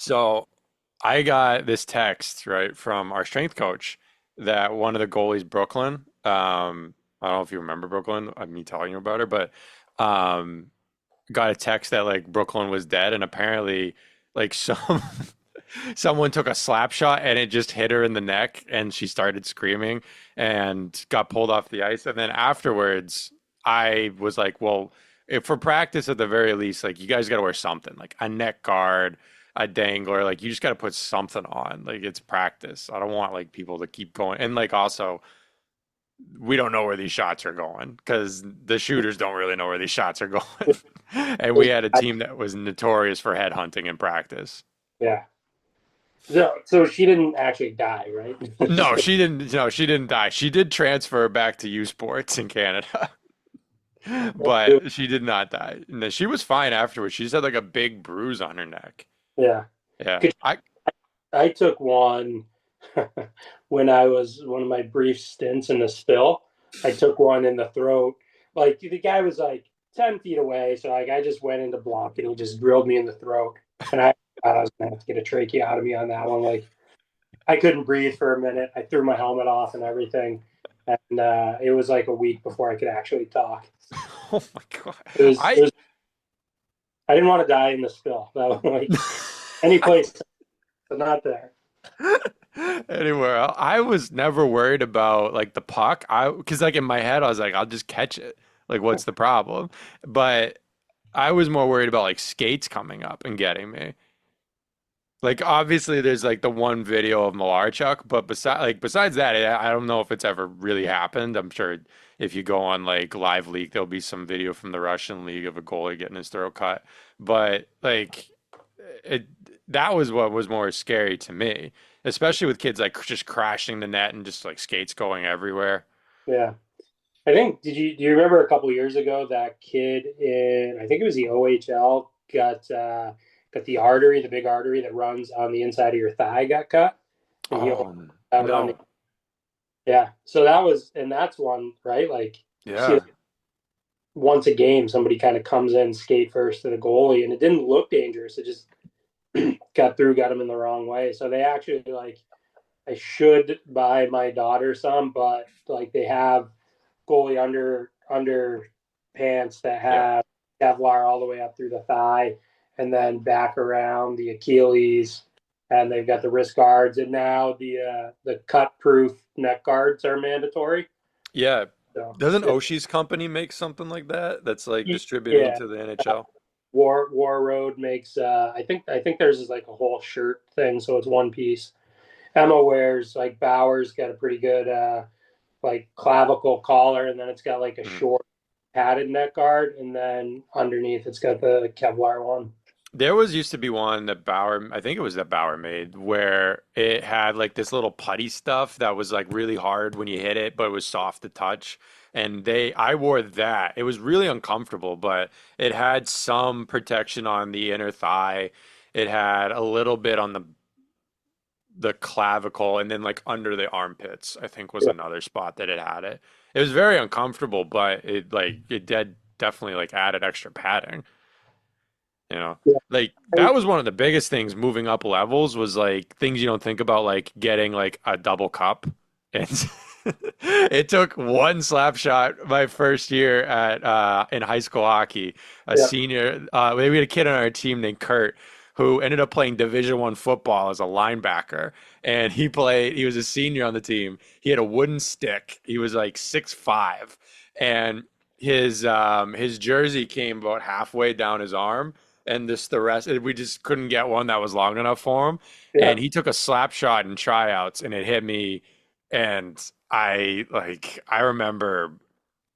So I got this text, right, from our strength coach that one of the goalies, Brooklyn, I don't know if you remember Brooklyn, me telling you about her, but um, got a text that like Brooklyn was dead, and apparently, like someone took a slap shot and it just hit her in the neck, and she started screaming and got pulled off the ice. And then afterwards, I was like, well, if for practice at the very least, like you guys got to wear something, like a neck guard, a dangler, like you just got to put something on. Like it's practice. I don't want like people to keep going. And like also, we don't know where these shots are going because the shooters don't really know where these shots are going. And we had a team that was notorious for headhunting in practice. Yeah. So she didn't actually die, right? No, she didn't. No, she didn't die. She did transfer back to U Sports in Canada, but she did not die. No, she was fine afterwards. She just had like a big bruise on her neck. Yeah. Yeah, I. I took one when I was one of my brief stints in the spill. I took one in the throat. Like the guy was like 10 feet away. So like I just went into block and he just drilled me in the throat. And I thought I was gonna have to get a tracheotomy on that one. Like I couldn't breathe for a minute. I threw my helmet off and everything. And it was like a week before I could actually talk. Oh my God, It I. was I didn't want to die in the spill. That was like any place, but not there. Anywhere else. I was never worried about like the puck. Because like in my head, I was like, I'll just catch it. Like, what's the problem? But I was more worried about like skates coming up and getting me. Like obviously there's like the one video of Malarchuk, but besides that, I don't know if it's ever really happened. I'm sure if you go on like Live Leak, there'll be some video from the Russian league of a goalie getting his throat cut. But like it that was what was more scary to me, especially with kids like just crashing the net and just like skates going everywhere. Yeah. I think do you remember a couple of years ago that kid in I think it was the OHL got the artery, the big artery that runs on the inside of your thigh got cut and he Oh out on the no. yeah. So that was and that's one, right? Like you see Yeah. like, once a game somebody kind of comes in skate first to the goalie and it didn't look dangerous. It just got him in the wrong way. So they actually like I should buy my daughter some, but like they have goalie under pants that Yep. have Kevlar all the way up through the thigh and then back around the Achilles. And they've got the wrist guards, and now the cut proof neck guards are mandatory. Yeah. So Doesn't Oshi's company make something like that that's like distributing yeah, to the NHL? War Road makes. I think theirs is like a whole shirt thing, so it's one piece. Emma wears like Bauer's got a pretty good like clavicle collar, and then it's got like a Mm. short padded neck guard, and then underneath it's got the Kevlar one. There was used to be one that Bauer, I think it was that Bauer made, where it had like this little putty stuff that was like really hard when you hit it, but it was soft to touch. And I wore that. It was really uncomfortable, but it had some protection on the inner thigh. It had a little bit on the clavicle, and then like under the armpits, I think was Yeah, another spot that it had it. It was very uncomfortable, but it did definitely like added extra padding. You know, yeah, like that was one of the biggest things moving up levels was like things you don't think about, like getting like a double cup. And it took one slap shot my first year at in high school hockey. A yeah, senior, we had a kid on our team named Kurt who ended up playing Division I football as a linebacker, and he was a senior on the team. He had a wooden stick. He was like 6'5", and his jersey came about halfway down his arm, and the rest we just couldn't get one that was long enough for him. yeah, And he took a slap shot in tryouts, and it hit me, and I remember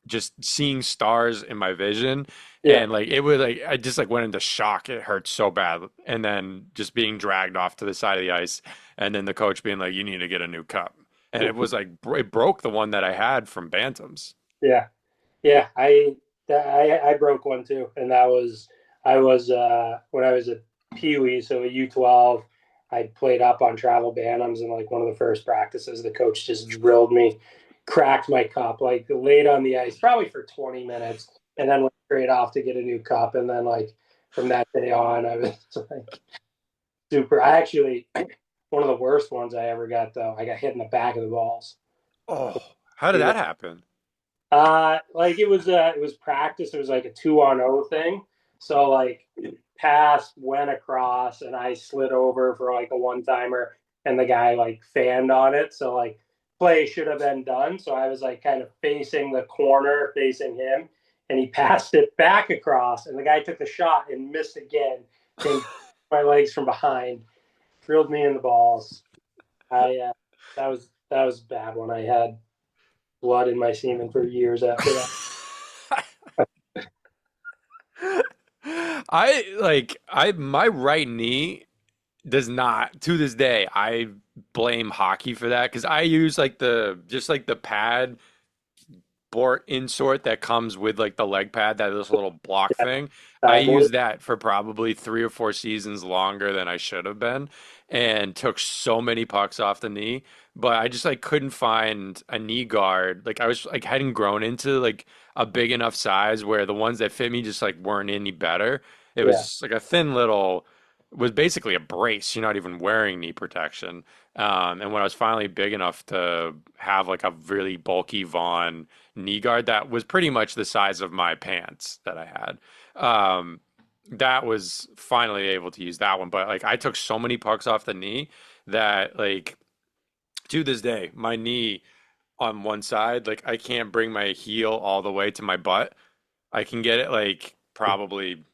just seeing stars in my vision, yeah. and like it would like I just like went into shock. It hurt so bad, and then just being dragged off to the side of the ice, and then the coach being like, "You need to get a new cup." And it was like it broke the one that I had from Bantams. Yeah. Yeah, I broke one too, and that was I was when I was a peewee, so a U12. I played up on travel bantams, and like one of the first practices, the coach just drilled me, cracked my cup, like laid on the ice probably for 20 minutes, and then went straight off to get a new cup. And then like from that day on, I was like super. I actually one of the worst ones I ever got though. I got hit in the back of the balls. Oh, how did that happen? Like it was practice. It was like a 2-on-0 thing. So like pass went across and I slid over for like a one timer and the guy like fanned on it. So like play should have been done. So I was like kind of facing the corner, facing him, and he passed it back across and the guy took the shot and missed again. Came my legs from behind, drilled me in the balls. I that was a bad one. I had blood in my semen for years after that. My right knee does not, to this day, I blame hockey for that because I use like the just like the pad board insert that comes with like the leg pad, that this little block thing. I Board. used that for probably 3 or 4 seasons longer than I should have been, and took so many pucks off the knee. But I just like couldn't find a knee guard. Like I was like hadn't grown into like a big enough size where the ones that fit me just like weren't any better. It Yeah, was like a thin little, was basically a brace. You're not even wearing knee protection. And when I was finally big enough to have like a really bulky Vaughn knee guard that was pretty much the size of my pants that I had. That was finally able to use that one. But like I took so many pucks off the knee that like to this day, my knee on one side, like I can't bring my heel all the way to my butt. I can get it like probably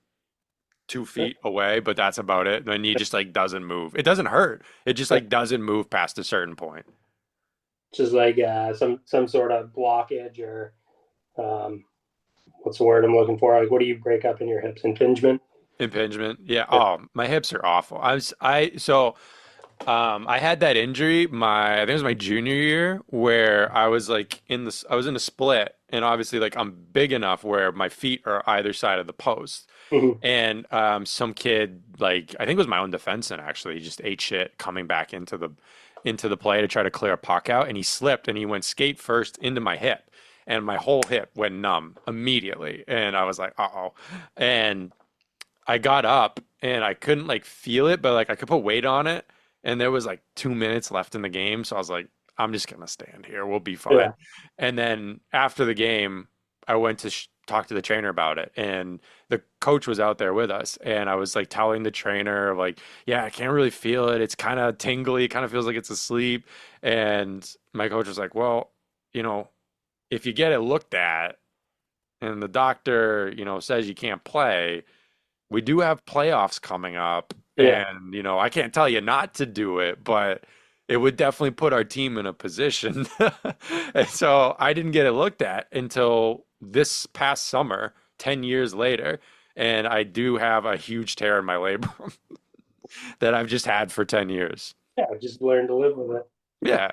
2 feet away, but that's about it. My knee just like doesn't move. It doesn't hurt. It just like doesn't move past a certain point. just like some sort of blockage or um, what's the word I'm looking for? Like, what do you break up in your hips? Impingement. Impingement. Yeah. Yeah. Oh, my hips are awful. I had that injury I think it was my junior year where I was in a split and obviously like I'm big enough where my feet are either side of the post. Mhm. And some kid like I think it was my own defenseman actually, he just ate shit coming back into the play to try to clear a puck out and he slipped and he went skate first into my hip and my whole hip went numb immediately and I was like, "Uh-oh." And I got up and I couldn't like feel it, but like I could put weight on it. And there was like 2 minutes left in the game. So I was like, I'm just gonna stand here. We'll be Yeah. fine. And then after the game, I went to talk to the trainer about it. And the coach was out there with us. And I was like telling the trainer, like, yeah, I can't really feel it. It's kind of tingly. It kind of feels like it's asleep. And my coach was like, well, you know, if you get it looked at and the doctor, says you can't play, we do have playoffs coming up, Yeah. and I can't tell you not to do it, but it would definitely put our team in a position. And so I didn't get it looked at until this past summer, 10 years later, and I do have a huge tear in my labrum that I've just had for 10 years. Yeah. Just learn to live with it. Yeah.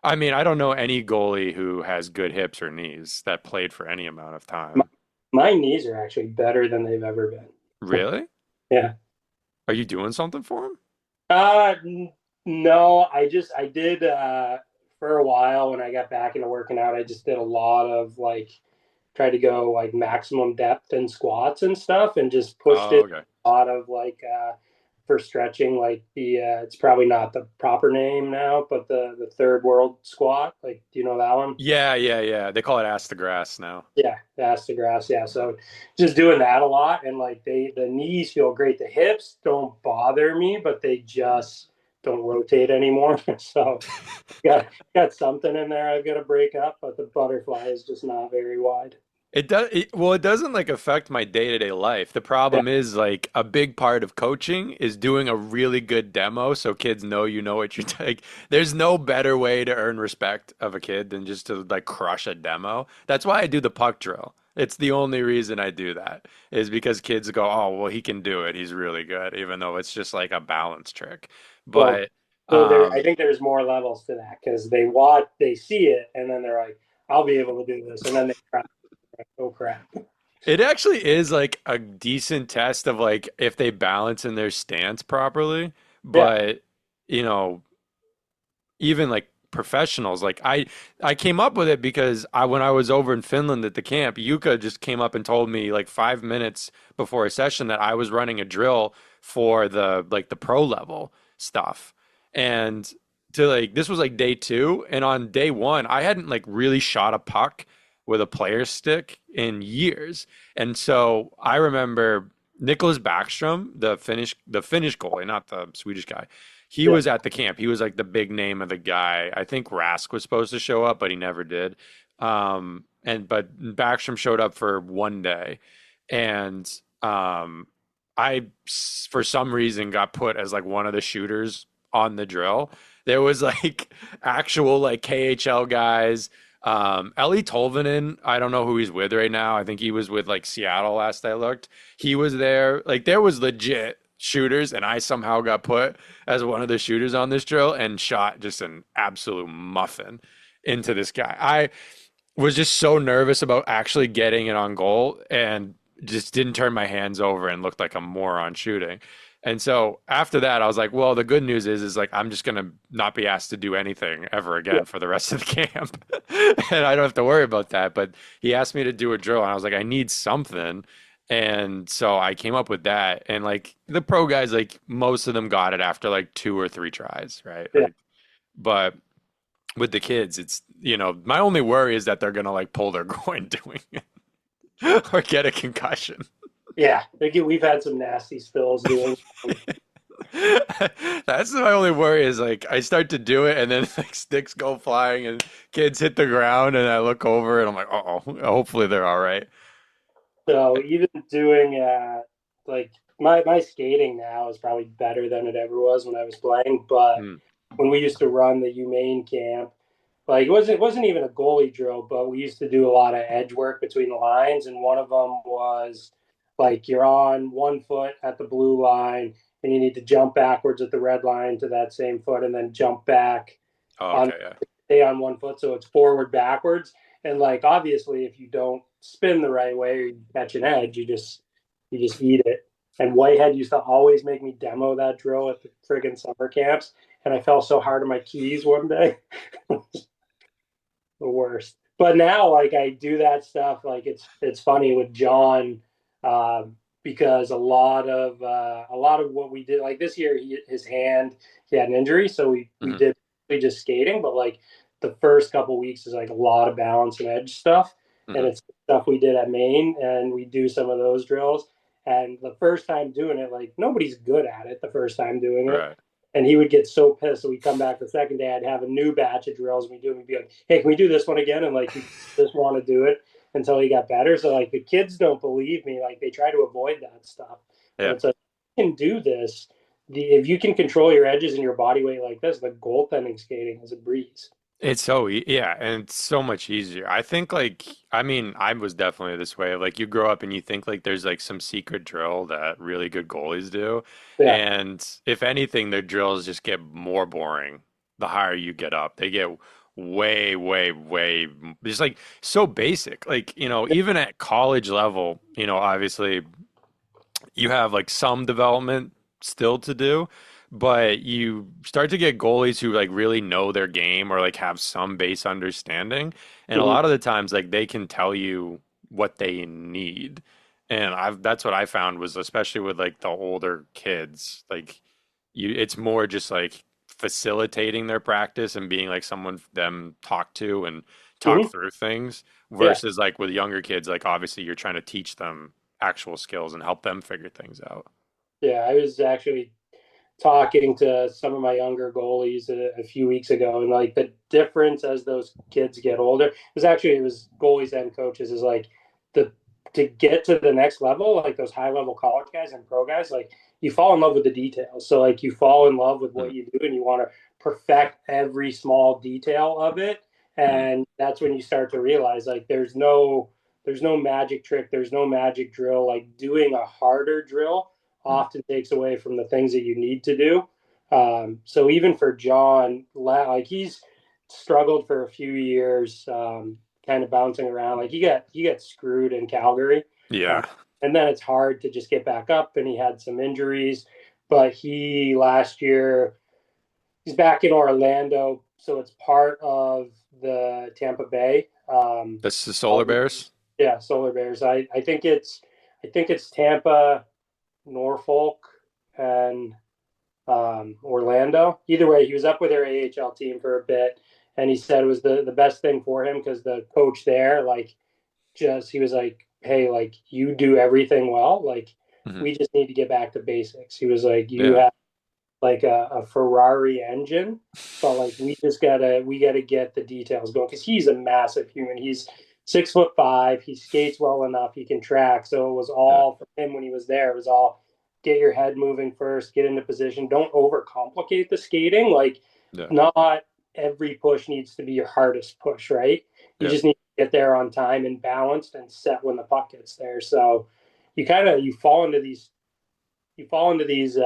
I mean, I don't know any goalie who has good hips or knees that played for any amount of My, time. my knees are actually better than they've ever been. Really? Yeah. Are you doing something for him? No, I did for a while when I got back into working out. I just did a lot of like tried to go like maximum depth in squats and stuff, and just pushed Oh, it okay. a lot of like for stretching, like the it's probably not the proper name now, but the third world squat. Like, do you know that one? Yeah, yeah, yeah. They call it ass to grass now. Yeah, that's the grass. Yeah, so just doing that a lot, and like the knees feel great. The hips don't bother me, but they just don't rotate anymore. So got got something in there I've got to break up, but the butterfly is just not very wide. Well, it doesn't like affect my day-to-day life. The Yeah, problem is like a big part of coaching is doing a really good demo so kids know you know what you're like. There's no better way to earn respect of a kid than just to like crush a demo. That's why I do the puck drill. It's the only reason I do that is because kids go, "Oh, well, he can do it. He's really good," even though it's just like a balance trick. well, But so there, I um think there's more levels to that because they watch, they see it, and then they're like, "I'll be able to do this," and then they cry, like, "Oh crap!" it actually is like a decent test of like if they balance in their stance properly. Yeah, But, you know, even like professionals, like I came up with it because when I was over in Finland at the camp, Yuka just came up and told me like 5 minutes before a session that I was running a drill for the pro level stuff. And to like this was like day two, and on day one, I hadn't like really shot a puck with a player's stick in years. And so I remember Nicholas Backstrom, the Finnish goalie, not the Swedish guy. He Yeah. was at the camp. He was like the big name of the guy. I think Rask was supposed to show up, but he never did. But Backstrom showed up for one day, and I for some reason got put as like one of the shooters on the drill. There was like actual like KHL guys. Ellie Tolvanen, I don't know who he's with right now. I think he was with like Seattle last I looked. He was there. Like there was legit shooters, and I somehow got put as one of the shooters on this drill and shot just an absolute muffin into this guy. I was just so nervous about actually getting it on goal and just didn't turn my hands over and looked like a moron shooting. And so after that, I was like, well, the good news is like I'm just gonna not be asked to do anything ever Yeah. again for the rest of the camp, and I don't have to worry about that. But he asked me to do a drill, and I was like, I need something, and so I came up with that. And like the pro guys, like most of them got it after like two or three tries, right? Yeah. Like, but with the kids, it's my only worry is that they're gonna like pull their groin doing it or get a concussion. Yeah. We've had some nasty spills doing. That's my only worry is like I start to do it and then like sticks go flying and kids hit the ground and I look over and I'm like, oh, hopefully they're all right. So even doing like my skating now is probably better than it ever was when I was playing. But Hmm. when we used to run the UMaine camp, like it wasn't even a goalie drill, but we used to do a lot of edge work between the lines, and one of them was like you're on one foot at the blue line, and you need to jump backwards at the red line to that same foot, and then jump back Oh, on okay, yeah. stay on one foot, so it's forward backwards. And like obviously, if you don't spin the right way or you catch an edge, you just eat it. And Whitehead used to always make me demo that drill at the friggin' summer camps, and I fell so hard on my keys one day. The worst. But now, like I do that stuff. Like it's funny with John, uh, because a lot of what we did, like this year, his hand, he had an injury, so we Hmm. did we just skating. But like the first couple weeks is like a lot of balance and edge stuff, and Hmm. it's stuff we did at Maine, and we do some of those drills. And the first time doing it, like nobody's good at it the first time doing it, Right. and he would get so pissed. So we'd come back the second day, I'd have a new batch of drills, and we'd do it. We'd be like, hey, can we do this one again? And like, he just want to do it until he got better. So like, the kids don't believe me. Like, they try to avoid that stuff. And Yeah. it's like, you can do this. If you can control your edges and your body weight like this, the goaltending skating is a breeze. It's so yeah, and it's so much easier. I think like I mean, I was definitely this way. Like you grow up and you think like there's like some secret drill that really good goalies do. Yeah. And if anything, their drills just get more boring the higher you get up. They get way, way, way just like so basic. Like, even at college level, obviously you have like some development still to do, but you start to get goalies who like really know their game or like have some base understanding. And a Mhm. lot of the times like they can tell you what they need. And I've that's what I found was especially with like the older kids, like it's more just like facilitating their practice and being like someone for them talk to and talk Mhm. through things Yeah. versus like with younger kids, like obviously you're trying to teach them actual skills and help them figure things out. Yeah. I was actually talking to some of my younger goalies a few weeks ago, and like the difference as those kids get older, it was goalies and coaches, is like the to get to the next level, like those high level college guys and pro guys, like you fall in love with the details. So like you fall in love with Mm, what you do, and you want to perfect every small detail of it. mm, And that's when you start to realize like there's no magic trick, there's no magic drill. Like doing a harder drill mm. often takes away from the things that you need to do. So even for John, like he's struggled for a few years, kind of bouncing around. Like he got screwed in Calgary, uh, Yeah. and then it's hard to just get back up. And he had some injuries, but he last year he's back in Orlando, so it's part of the Tampa Bay. That's the Solar Bears. Yeah, Solar Bears. I think it's Tampa, Norfolk. and Orlando. Either way, he was up with their AHL team for a bit, and he said it was the best thing for him because the coach there, like, just he was like, "Hey, like you do everything well. Like Hmm. we just need to get back to basics." He was like, "You Yeah. have like a Ferrari engine, but like we gotta get the details going because he's a massive human. He's 6'5". He skates well enough. He can track. So it was Yeah. all for him when he was there. It was all get your head moving first, get into position. Don't overcomplicate the skating. Like Yeah. not every push needs to be your hardest push, right? You Yeah. just need to get there on time and balanced and set when the puck gets there. So you fall into these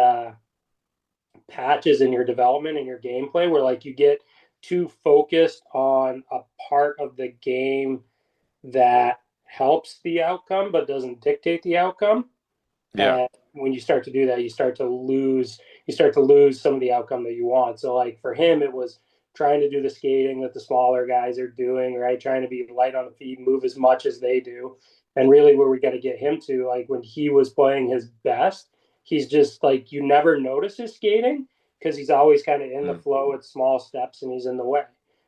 patches in your development and your gameplay where like you get too focused on a part of the game that helps the outcome but doesn't dictate the outcome. Yeah. And when you start to do that, you start to lose some of the outcome that you want. So like for him, it was trying to do the skating that the smaller guys are doing, right? Trying to be light on the feet, move as much as they do. And really where we got to get him to, like when he was playing his best, he's just like you never notice his skating because he's always kind of in the Mm. flow at small steps and he's in the way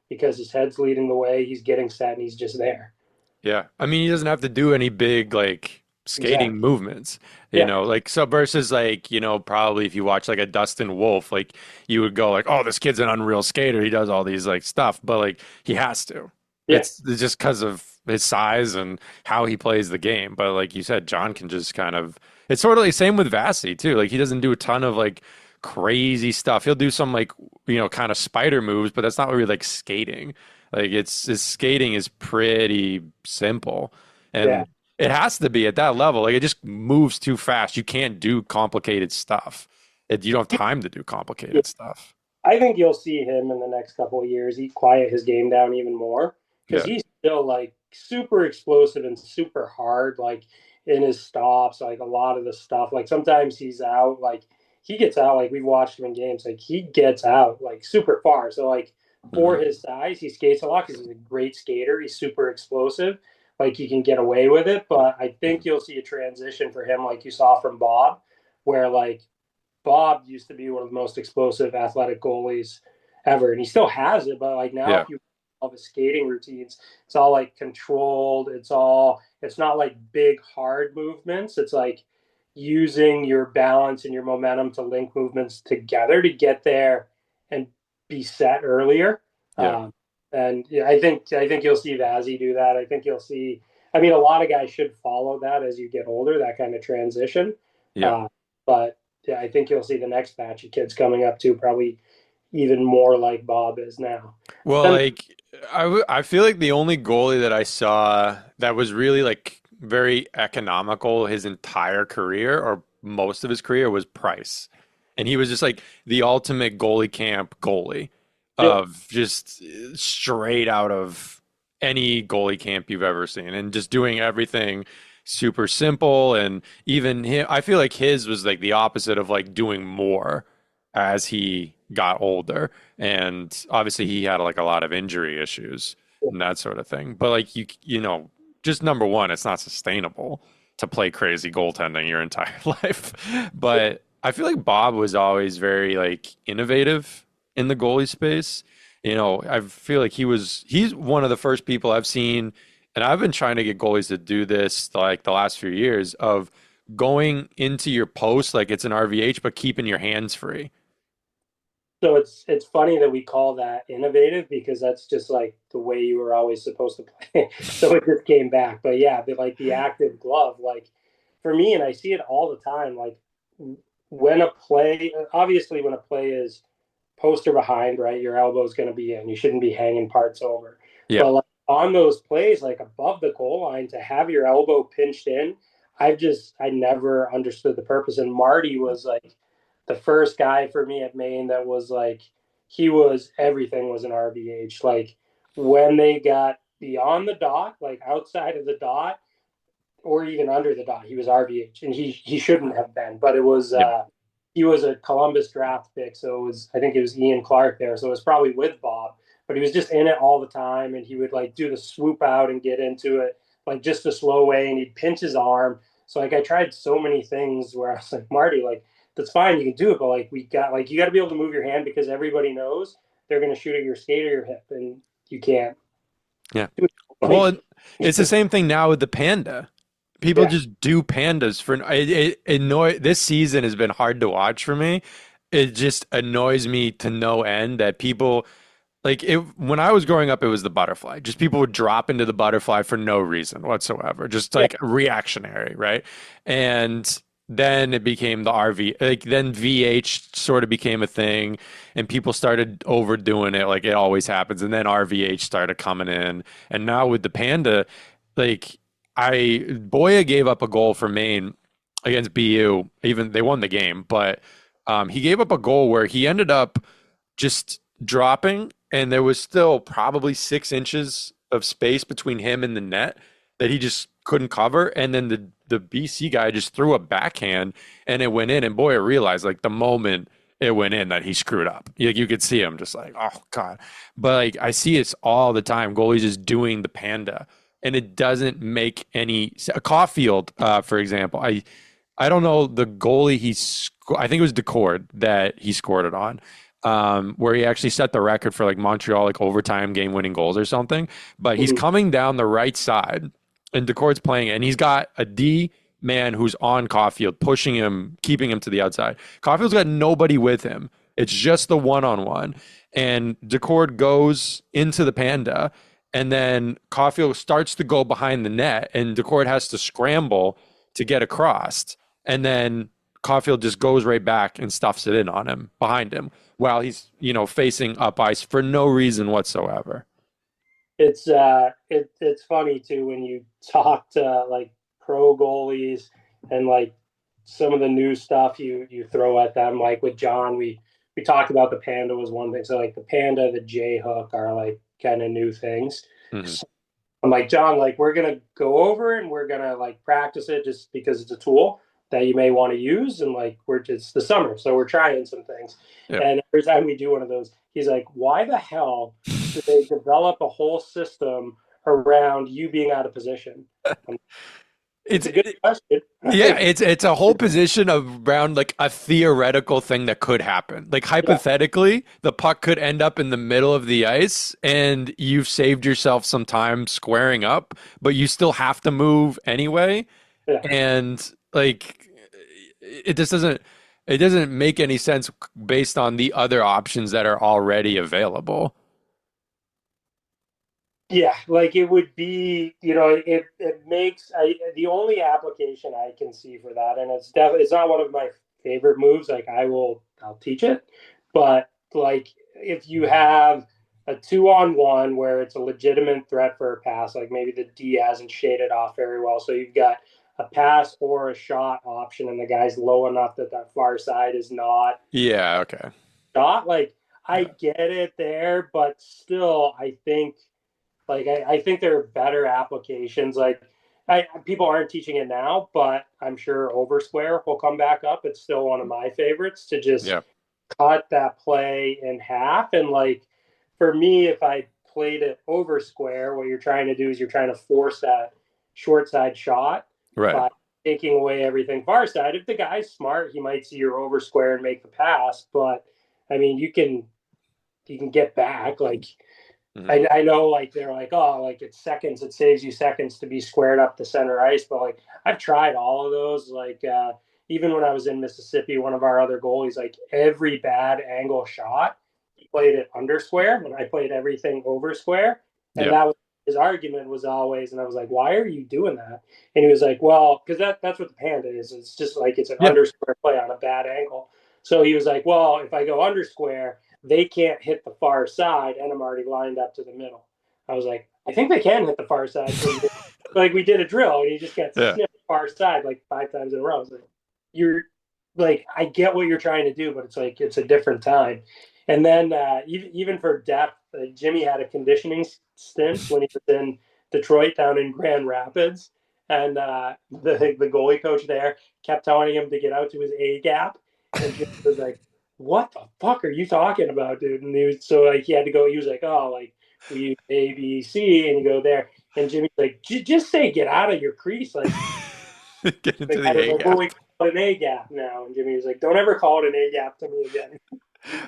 because his head's leading the way, he's getting set and he's just there. Yeah. I mean, he doesn't have to do any big like skating Exactly. movements, Yeah. like so versus like, probably if you watch like a Dustin Wolf, like you would go like, oh, this kid's an unreal skater. He does all these like stuff, but like he has to. Yeah. It's just because of his size and how he plays the game. But like you said, John can just kind of, it's sort of like same with Vasi too. Like he doesn't do a ton of like crazy stuff. He'll do some like, kind of spider moves, but that's not really like skating. Like it's his skating is pretty simple. Yeah. And it has to be at that level. Like it just moves too fast. You can't do complicated stuff. You don't have time to do complicated stuff. I think you'll see him in the next couple of years. He quiet his game down even more because Yeah. he's still like super explosive and super hard, like in his stops, like a lot of the stuff. Like sometimes he's out, like he gets out, like we've watched him in games, like he gets out like super far. So like for Hmm. his size, he skates a lot because he's a great skater. He's super explosive. Like he can get away with it, but I think Hmm. you'll see a transition for him, like you saw from Bob, where like Bob used to be one of the most explosive athletic goalies ever, and he still has it. But like now, Yeah. if you all the skating routines, it's all like controlled. It's not like big hard movements. It's like using your balance and your momentum to link movements together to get there and be set earlier. Yeah. And yeah, I think you'll see Vazzy do that. I think you'll see. I mean, a lot of guys should follow that as you get older. That kind of transition. Yeah. Uh, but yeah, I think you'll see the next batch of kids coming up too, probably even more like Bob is now. Well, Then like I feel like the only goalie that I saw that was really like very economical his entire career or most of his career was Price. And he was just like the ultimate goalie camp goalie yeah, of just straight out of any goalie camp you've ever seen and just doing everything super simple and even him, I feel like his was like the opposite of like doing more as he got older. And obviously he had like a lot of injury issues and that sort of thing. But like just number one, it's not sustainable to play crazy goaltending your entire life. But I feel like Bob was always very like innovative in the goalie space. I feel like he's one of the first people I've seen, and I've been trying to get goalies to do this like the last few years of going into your post like it's an RVH, but keeping your hands free. so it's funny that we call that innovative because that's just like the way you were always supposed to play. So it just came back. But yeah, like the active glove, like for me, and I see it all the time. Like obviously, when a play is poster behind, right, your elbow is going to be in. You shouldn't be hanging parts over. Yeah. But like on those plays, like above the goal line, to have your elbow pinched in, I never understood the purpose. And Marty was like the first guy for me at Maine that was like everything was an RVH. Like when they got beyond the dot, like outside of the dot, or even under the dot, he was RVH, and he shouldn't have been. But it was Yep. he was a Columbus draft pick, so I think it was Ian Clark there, so it was probably with Bob, but he was just in it all the time, and he would like do the swoop out and get into it like just a slow way, and he'd pinch his arm. So like I tried so many things where I was like, Marty, like that's fine. You can do it, but like you got to be able to move your hand because everybody knows they're going to shoot at your skate or your hip, and you can't Yeah. do it. Well, Like, it's the same thing now with the panda. People yeah, just do pandas for it annoy this season has been hard to watch for me. It just annoys me to no end that people like it when I was growing up, it was the butterfly. Just people would drop into the butterfly for no reason whatsoever, just yeah, like reactionary, right? And then it became the RV, like then VH sort of became a thing, and people started overdoing it, like it always happens. And then RVH started coming in, and now with the Panda, like Boya gave up a goal for Maine against BU. Even they won the game, but he gave up a goal where he ended up just dropping, and there was still probably 6 inches of space between him and the net that he just couldn't cover. And then the BC guy just threw a backhand, and it went in. And boy, I realized like the moment it went in that he screwed up. You could see him just like, oh God. But like I see it all the time. Goalies just doing the panda, and it doesn't make any Caulfield, for example. I don't know the goalie I think it was Decord that he scored it on, where he actually set the record for like Montreal, like overtime game winning goals or something. But he's mhm. coming down the right side, and Decord's playing it, and he's got a D man who's on Caulfield, pushing him, keeping him to the outside. Caulfield's got nobody with him. It's just the one on one. And Decord goes into the panda, and then Caulfield starts to go behind the net, and Decord has to scramble to get across. And then Caulfield just goes right back and stuffs it in on him behind him while he's, facing up ice for no reason whatsoever. It's funny too when you talk to like pro goalies and like some of the new stuff you throw at them. Like with John, we talked about the panda was one thing. So like the panda, the J hook are like kind of new things. Mm-hmm. So I'm like, John, like we're gonna go over and we're gonna like practice it just because it's a tool that you may want to use. And like it's the summer, so we're trying some things. Yep. And every time we do one of those, he's like, why the hell did they develop a whole system around you being out of position? It's It's a good question. Yeah, it's a whole position of around like a theoretical thing that could happen. Like Yeah, hypothetically, the puck could end up in the middle of the ice and you've saved yourself some time squaring up, but you still have to move anyway. yeah. And like it just doesn't make any sense based on the other options that are already available. Yeah, like it would be, it makes the only application I can see for that, and it's definitely it's not one of my favorite moves. Like I'll teach it, but like if you have a 2-on-1 where it's a legitimate threat for a pass, like maybe the D hasn't shaded off very well, so you've got a pass or a shot option, and the guy's low enough that that far side is not Yeah, okay. shot. Like I Yeah. get it there, but still, I think there are better applications. Like people aren't teaching it now, but I'm sure over square will come back up. It's still one of my favorites to just Yeah. cut that play in half. And like for me, if I played it over square, what you're trying to do is you're trying to force that short side shot Right. by taking away everything far side. If the guy's smart, he might see your over square and make the pass. But I mean, you can get back. Like Mhm. I know like they're like, oh, like it's seconds, it saves you seconds to be squared up to center ice. But like I've tried all of those. Like even when I was in Mississippi, one of our other goalies, like every bad angle shot, he played it under square and I played everything over square. And Yep. that was his argument was always, and I was like, why are you doing that? And he was like, well, because that's what the panda is. It's just like it's an Yeah. under square play on a bad angle. So he was like, well, if I go under square, they can't hit the far side, and I'm already lined up to the middle. I was like, I think they can hit the far side. So like we did a drill, and he just got Yeah. sniffed far side like 5 times in a row. I was like, you're like, I get what you're trying to do, but it's like it's a different time. And then even for depth, Jimmy had a conditioning stint when he was in Detroit down in Grand Rapids, and the goalie coach there kept telling him to get out to his A gap, and Jimmy was like, what the fuck are you talking about, dude? And he was so like he had to go. He was like, oh, like we use A, B, C, and you go there. And Jimmy's like, just say get out of your crease, like Get into I the was A like, well, gap. an A gap now. And Jimmy was like, don't ever call it an A gap to me again.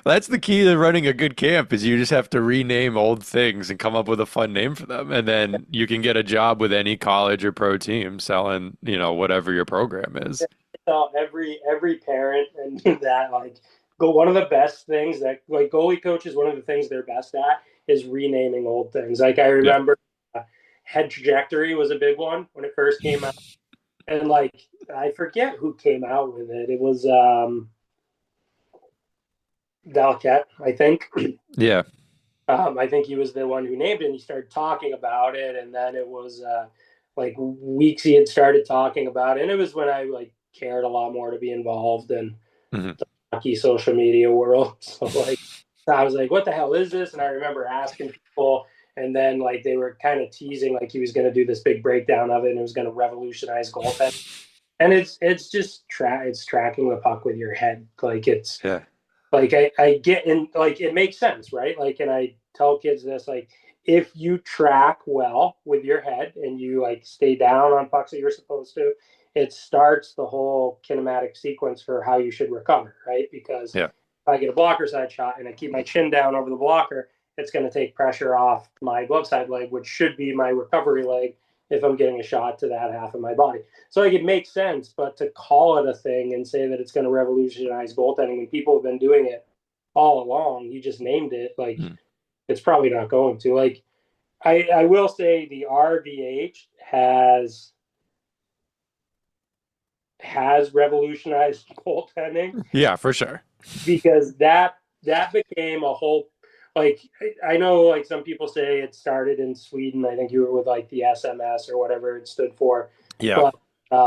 That's the key to running a good camp is you just have to rename old things and come up with a fun name for them. And then you can get a job with any college or pro team selling, whatever your program is. So every parent and that like go one of the best things that like goalie coaches, one of the things they're best at is renaming old things. Like I Yeah. remember head trajectory was a big one when it first came out. And like I forget who came out with it. It was Dalquette, I think. Yeah. I think he was the one who named it, and he started talking about it, and then it was like weeks he had started talking about it, and it was when I like cared a lot more to be involved in Hmm. the hockey social media world. So like I was like, what the hell is this? And I remember asking people, and then like they were kind of teasing like he was going to do this big breakdown of it, and it was going to revolutionize goaltending. And it's just it's tracking the puck with your head. Like it's Yeah. like I get in like it makes sense, right? Like and I tell kids this like if you track well with your head and you like stay down on pucks that you're supposed to, it starts the whole kinematic sequence for how you should recover, right? Because Yeah. if I get a blocker side shot and I keep my chin down over the blocker, it's going to take pressure off my glove side leg, which should be my recovery leg if I'm getting a shot to that half of my body. So like it makes sense, but to call it a thing and say that it's going to revolutionize goaltending when people have been doing it all along, you just named it, like Mm. it's probably not going to. Like I will say the RVH has revolutionized goaltending Yeah, for sure. because that became a whole like I know like some people say it started in Sweden. I think you were with like the SMS or whatever it stood for, Yeah. but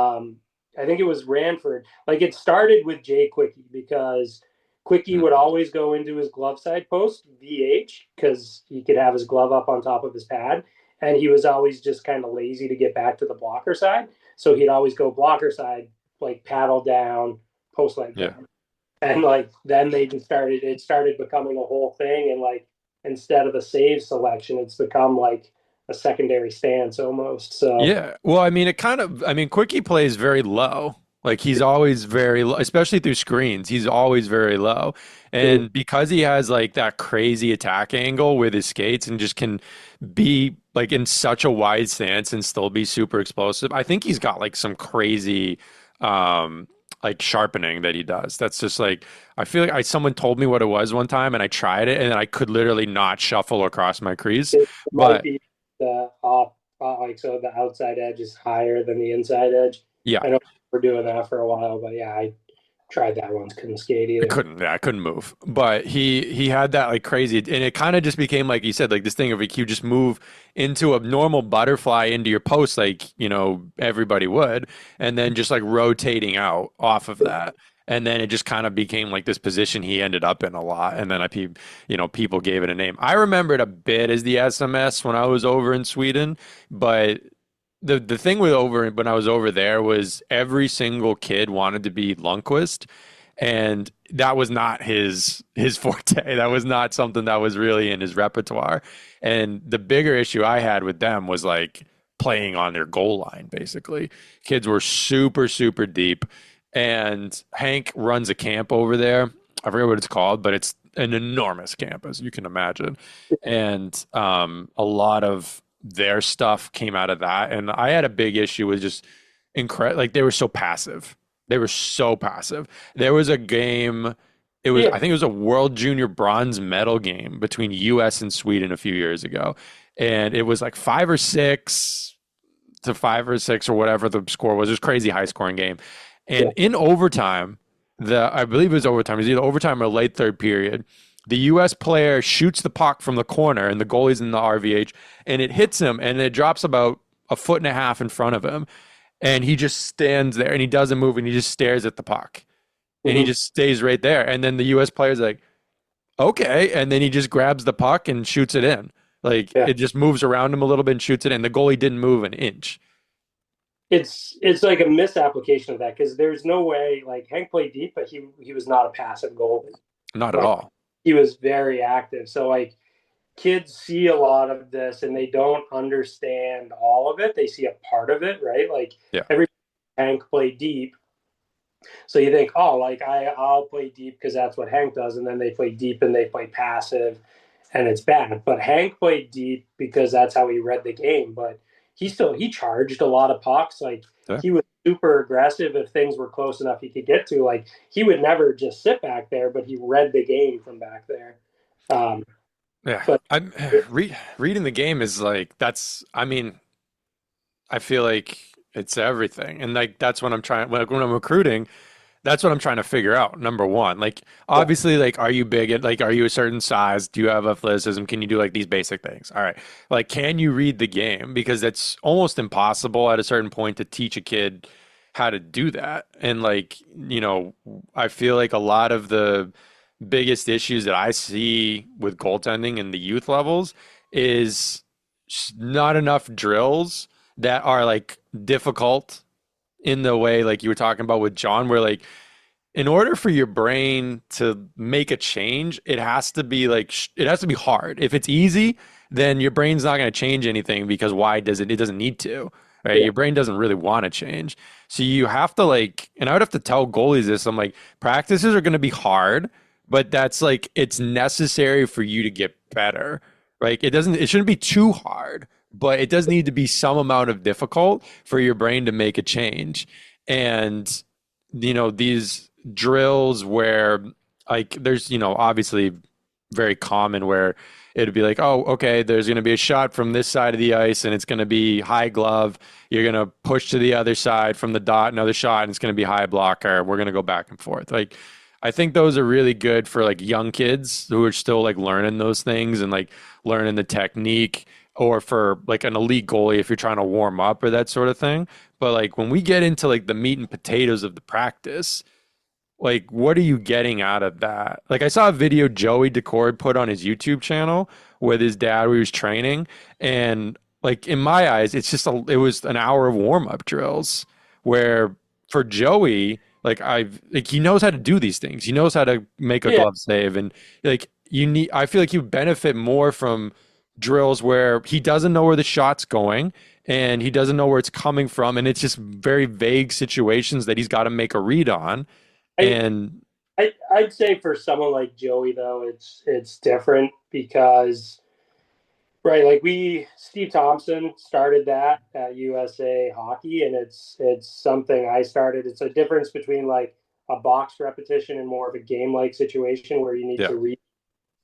I think it was Ranford. Like it started with Jay Quickie because Quickie Mm. would always go into his glove side post VH because he could have his glove up on top of his pad, and he was always just kind of lazy to get back to the blocker side, so he'd always go blocker side, like paddle down, post leg Yeah. down and like then they just started it started becoming a whole thing and like instead of a save selection it's become like a secondary stance almost so Yeah. Well, Quickie plays very low. Like he's always very low, especially through screens. He's always very low. And because he has like that crazy attack angle with his skates and just can be like in such a wide stance and still be super explosive, I think he's got like some crazy like sharpening that he does. That's just like I feel like someone told me what it was one time and I tried it and then I could literally not shuffle across my crease. it might But be the off like so the outside edge is higher than the inside edge. yeah. I know we're doing that for a while but yeah I tried that once couldn't skate I either. couldn't, yeah, I couldn't move. But he had that like crazy, and it kind of just became like you said, like this thing of like you just move into a normal butterfly into your post, like everybody would, and then just like rotating out off of that, and then it just kind of became like this position he ended up in a lot, and then people gave it a name. I remember it a bit as the SMS when I was over in Sweden, but. The thing with over when I was over there was every single kid wanted to be Lundqvist, and that was not his forte. That was not something that was really in his repertoire. And the bigger issue I had with them was like playing on their goal line, basically. Kids were super, super deep. And Hank runs a camp over there. I forget what it's called, but it's an enormous camp, as you can imagine. And a lot of their stuff came out of that. And I had a big issue with just incredible, like they were so passive. They were so passive. There was a game, I Yeah, think it was a World Junior Bronze Medal game between US and Sweden a few years ago. And it was like 5 or 6 or whatever the score was. It was a crazy high scoring game. yeah. And in overtime, I believe it was overtime, it was either overtime or late third period. The US player shoots the puck from the corner and the goalie's in the RVH and it hits him and it drops about a foot and a half in front of him and he just stands there and he doesn't move and he just stares at the puck and he Mm-hmm. just stays right there. And then the US player's like, okay. And then he just grabs the puck and shoots it in. Like Yeah. it just moves around him a little bit and shoots it in. The goalie didn't move an inch. It's like a misapplication of that because there's no way like Hank played deep, but he was not a passive goalie. Not at Like all. he was very active. So like kids see a lot of this and they don't understand all of it. They see a part of it, right? Like Yeah. every Hank played deep, So you think, oh, like I'll play deep because that's what Hank does, and then they play deep and they play passive, and it's bad. But Hank played deep because that's how he read the game. But he charged a lot of pucks. Like Yeah. he was super aggressive if things were close enough he could get to. Like he would never just sit back there, but he read the game from back there. Um, Yeah. but I'm reading the game is like that's I mean, I feel like it's everything. And like that's when I'm trying when I'm recruiting, that's what I'm trying to figure out. Number one, like yeah, obviously, like are you big at like are you a certain size? Do you have athleticism? Can you do like these basic things? All right. Like can you read the game? Because it's almost impossible at a certain point to teach a kid how to do that. And like, I feel like a lot of the biggest issues that I see with goaltending in the youth levels is not enough drills that are like difficult in the way like you were talking about with John, where like in order for your brain to make a change, it has to be like it has to be hard. If it's easy, then your brain's not going to change anything because why does it? It doesn't need to, right? yeah. Your brain doesn't really want to change. So you have to like, and I would have to tell goalies this. I'm like, practices are going to be hard, but that's like it's necessary for you to get better. Like it shouldn't be too hard, but it does need to be some amount of difficult for your brain to make a change. And these drills where like there's obviously very common where it'd be like, oh, okay, there's going to be a shot from this side of the ice and it's going to be high glove. You're going to push to the other side from the dot, another shot, and it's going to be high blocker. We're going to go back and forth. Like I think those are really good for like young kids who are still like learning those things and like learning the technique, or for like an elite goalie if you're trying to warm up or that sort of thing. But like when we get into like the meat and potatoes of the practice, like what are you getting out of that? Like I saw a video Joey Decord put on his YouTube channel with his dad where he was training, and like in my eyes, it was an hour of warm up drills where for Joey, like he knows how to do these things. He knows how to make a Yeah. glove save, and like I feel like you benefit more from drills where he doesn't know where the shot's going and he doesn't know where it's coming from, and it's just very vague situations that he's got to make a read on. I, And I'd say for someone like Joey though, it's different because right, like Steve Thompson started that at USA Hockey, and it's something I started. It's a difference between like a box repetition and more of a game like situation where you need yeah, to read.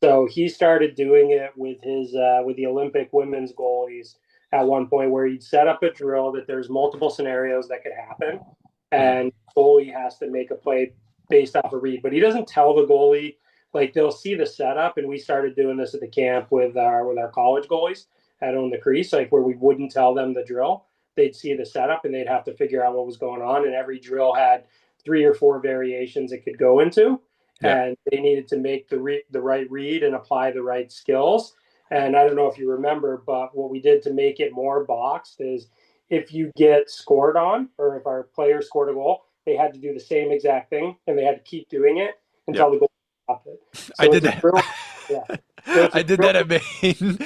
So he started doing it with the Olympic women's goalies at one point, where he'd set up a drill that there's multiple scenarios that could happen, mhm, and goalie has to make a play based off a read. But he doesn't tell the goalie. Like they'll see the setup, and we started doing this at the camp with our college goalies at Own the Crease, like where we wouldn't tell them the drill. They'd see the setup, and they'd have to figure out what was going on. And every drill had 3 or 4 variations it could go into, yeah, and they needed to make the right read and apply the right skills. And I don't know if you remember, but what we did to make it more boxed is if you get scored on, or if our player scored a goal, they had to do the same exact thing, and they had to keep doing it yeah. until the goal stopped it. I So did it's a that. drill. Yeah. So it's a I did drill. that at Maine.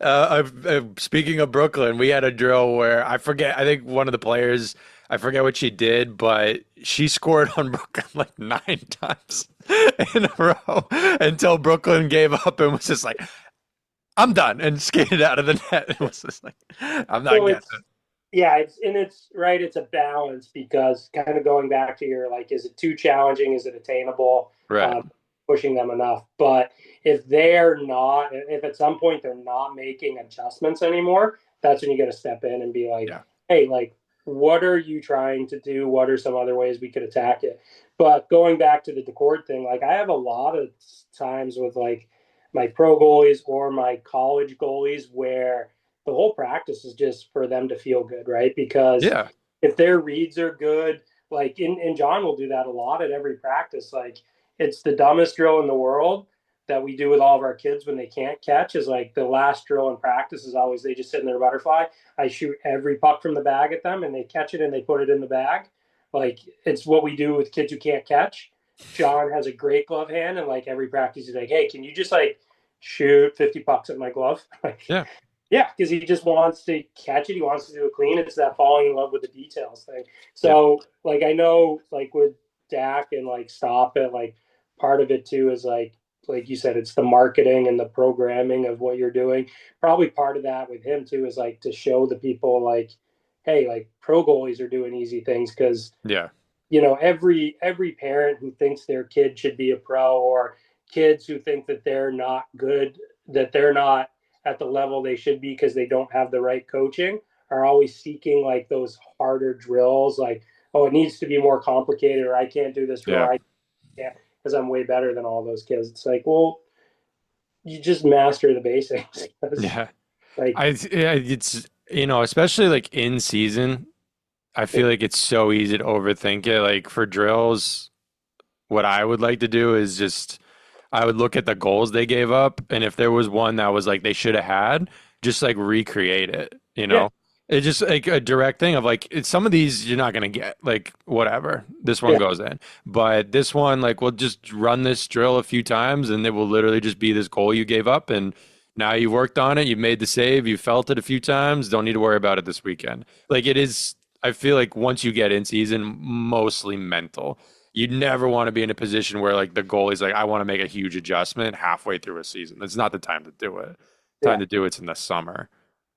And speaking of Brooklyn, we had a drill where I forget, I think one of the players, I forget what she did, but she scored on Brooklyn like 9 times in a row until Brooklyn gave up and was just like, I'm done, and skated out of the net. It was just like, I'm not So getting it's yeah, it's right. It's a balance because kind of going back to your like, is it too challenging? Is it attainable? it. Right. Pushing them enough. But if at some point they're not making adjustments anymore, that's when you got to step in and be like, Yeah. hey, like, what are you trying to do? What are some other ways we could attack it? But going back to the Decord thing, like, I have a lot of times with like my pro goalies or my college goalies where the whole practice is just for them to feel good, right? Because Yeah. if their reads are good, like, and John will do that a lot at every practice. Like, it's the dumbest drill in the world that we do with all of our kids when they can't catch, is like the last drill in practice is always they just sit in their butterfly. I shoot every puck from the bag at them and they catch it and they put it in the bag. Like, it's what we do with kids who can't catch. John has a great glove hand, and like every practice he's like, hey, can you just like shoot 50 pucks at my glove? Like, Yeah. Yeah, because he just wants to catch it. He wants to do it clean. It's that falling in love with the details thing. Yeah. So, like, I know, like, with Dak and, like, Stop It, like, part of it, too, is, like you said, it's the marketing and the programming of what you're doing. Probably part of that with him, too, is, like, to show the people, like, hey, like, pro goalies are doing easy things because Yeah. every parent who thinks their kid should be a pro, or kids who think that they're not good, that they're not at the level they should be because they don't have the right coaching, are always seeking like those harder drills, like, oh, it needs to be more complicated, or I can't do this drill, Yeah. or I can't because I'm way better than all those kids. It's like, well, you just master the basics. Yeah. Like, It's, especially like in season, I feel like it's so easy to overthink it. Like for drills, what I would like to do is just I would look at the goals they gave up, and if there was one that was like they should have had, just like recreate it, you yeah, know? It's just like a direct thing of like some of these you're not gonna get, like whatever. This one yeah, goes in. But this one, like we'll just run this drill a few times and it will literally just be this goal you gave up and now you worked on it, you've made the save, you felt it a few times, don't need to worry about it this weekend. Like it is I feel like once you get in season, mostly mental. You never want to be in a position where like the goalie's like, I want to make a huge adjustment halfway through a season. That's not the time to do it. Time yeah. to do it's in the summer.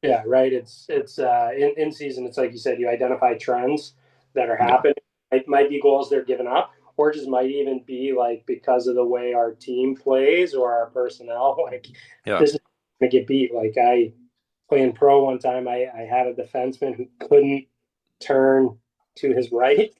Yeah, right. It's in season. It's like you said, you identify trends that are Yeah. happening. It might be goals they're giving up, or just might even be like because of the way our team plays or our personnel. Like Yeah. this is gonna get beat. Like I playing pro one time, I had a defenseman who couldn't turn to his right.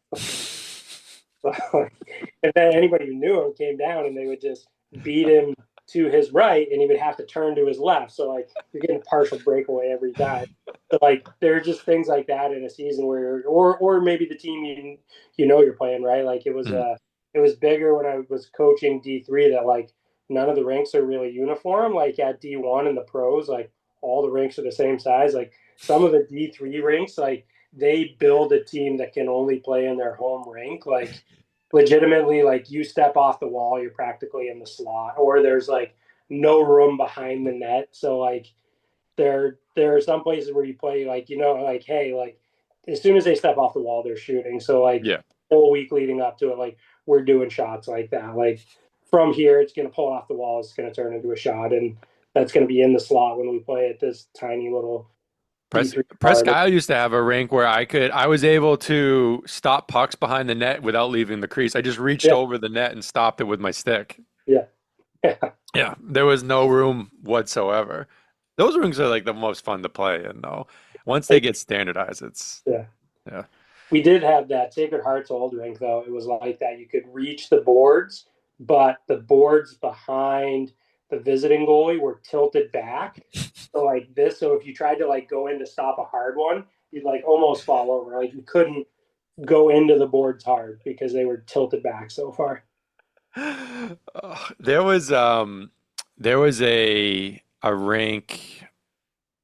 And then anybody who knew him came down and they would just beat him to his right and he would have to turn to his left. So like you're getting a partial breakaway every time. So like there are just things like that in a season where or maybe the team you're playing, right? Like Mm. it was bigger when I was coaching D3 that like none of the rinks are really uniform. Like at D1 and the pros, like all the rinks are the same size. Like some of the D3 rinks, like they build a team that can only play in their home rink. Like legitimately, like you step off the wall, you're practically in the slot, or there's like no room behind the net. So like there are some places where you play like like hey, like as soon as they step off the wall, they're shooting. So like Yeah. whole week leading up to it, like we're doing shots like that. Like from here, it's going to pull off the wall, it's going to turn into a shot, and that's going to be in the slot when we play at this tiny little Press D3 Presque card. Isle used to have a rink where I was able to stop pucks behind the net without leaving the crease. I just reached Yeah, over the net and stopped it with my stick. yeah, yeah, Yeah, there was no room whatsoever. Those rings are like the most fun to play in though. Once they get standardized, it's yeah. yeah. We did have that Sacred Hearts old rink, though. It was like that. You could reach the boards, but the boards behind the visiting goalie were tilted back. So like this. So if you tried to like go in to stop a hard one, you'd like almost fall over. Like you couldn't go into the boards hard because they were tilted back so far. There was a rink.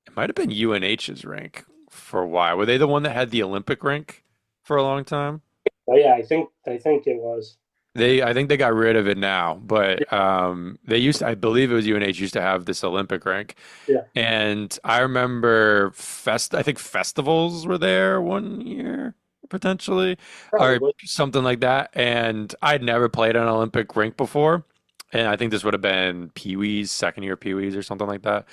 It might have been UNH's rink for a while. Were they the one that had the Olympic rink for a long time? But yeah, I think it was. I think they got rid of it now, but they I believe it was UNH used to have this Olympic rink. Yeah, And I remember I think festivals were there one year, potentially, or probably. something like that. And I'd never played on an Olympic rink before. And I think this would have been Pee Wee's, second year Pee Wee's or something like that.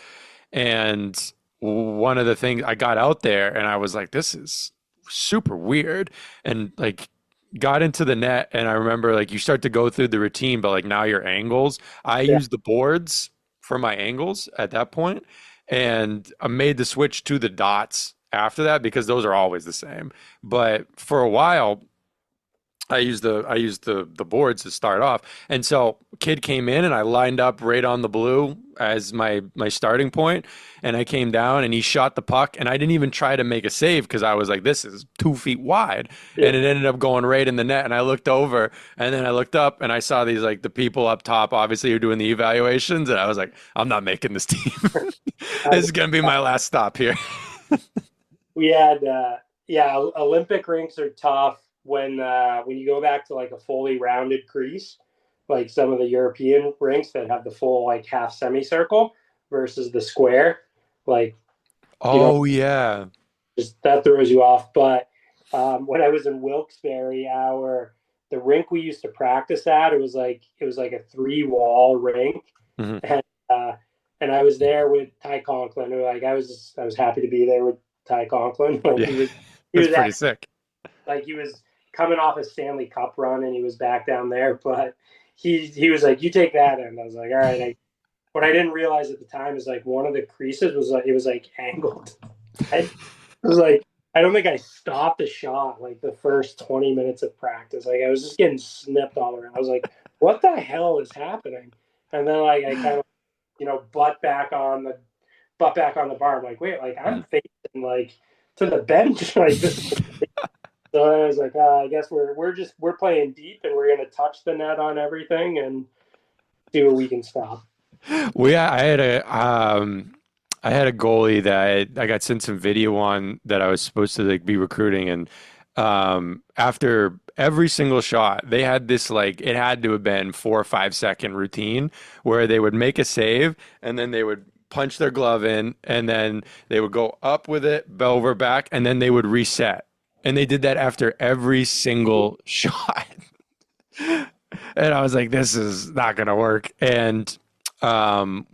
And one of the things I got out there and I was like, this is super weird. And like got into the net and I remember like you start to go through the routine, but like now your angles. I Yeah, used the boards for my angles at that point, and I made the switch to the dots after that because those are always the same. But for a while, I used the boards to start off. And so kid came in and I lined up right on the blue as my starting point, and I came down and he shot the puck and I didn't even try to make a save because I was like, this is 2 feet wide. yeah. And it ended up going right in the net. And I looked over and then I looked up and I saw these like the people up top obviously are doing the evaluations, and I was like, I'm not making this team. I, This is gonna be my last stop here. we had yeah, Olympic rinks are tough when you go back to like a fully rounded crease, like some of the European rinks that have the full like half semicircle versus the square. Like You know, Oh yeah. just that throws you off. But when I was in Wilkes-Barre, the rink we used to practice at, it was like a three-wall rink, Hmm. and uh, and I was there with Ty Conklin. Like I was happy to be there with Ty Conklin. Like Yeah. he That's was pretty at, sick. like he was coming off a Stanley Cup run and he was back down there, but he was like, "You take that," and I was like, "All right." What I didn't realize at the time is like one of the creases was like it was like angled. I was like, I don't think I stopped the shot like the first 20 minutes of practice. Like I was just getting snipped all around. I was like, what the hell is happening? And then like I kind of, butt back on the bar. I'm like, wait, like I'm Mm. facing like to the bench. Like this. So I was like, I guess we're playing deep and we're gonna touch the net on everything and see what we can stop. Well, yeah, I had a goalie that I got sent some video on that I was supposed to like be recruiting, and after every single shot, they had this like it had to have been 4 or 5 second routine where they would make a save and then they would punch their glove in and then they would go up with it, bell over back, and then they would reset. And they did that after every single shot. And I was like, this is not gonna work. And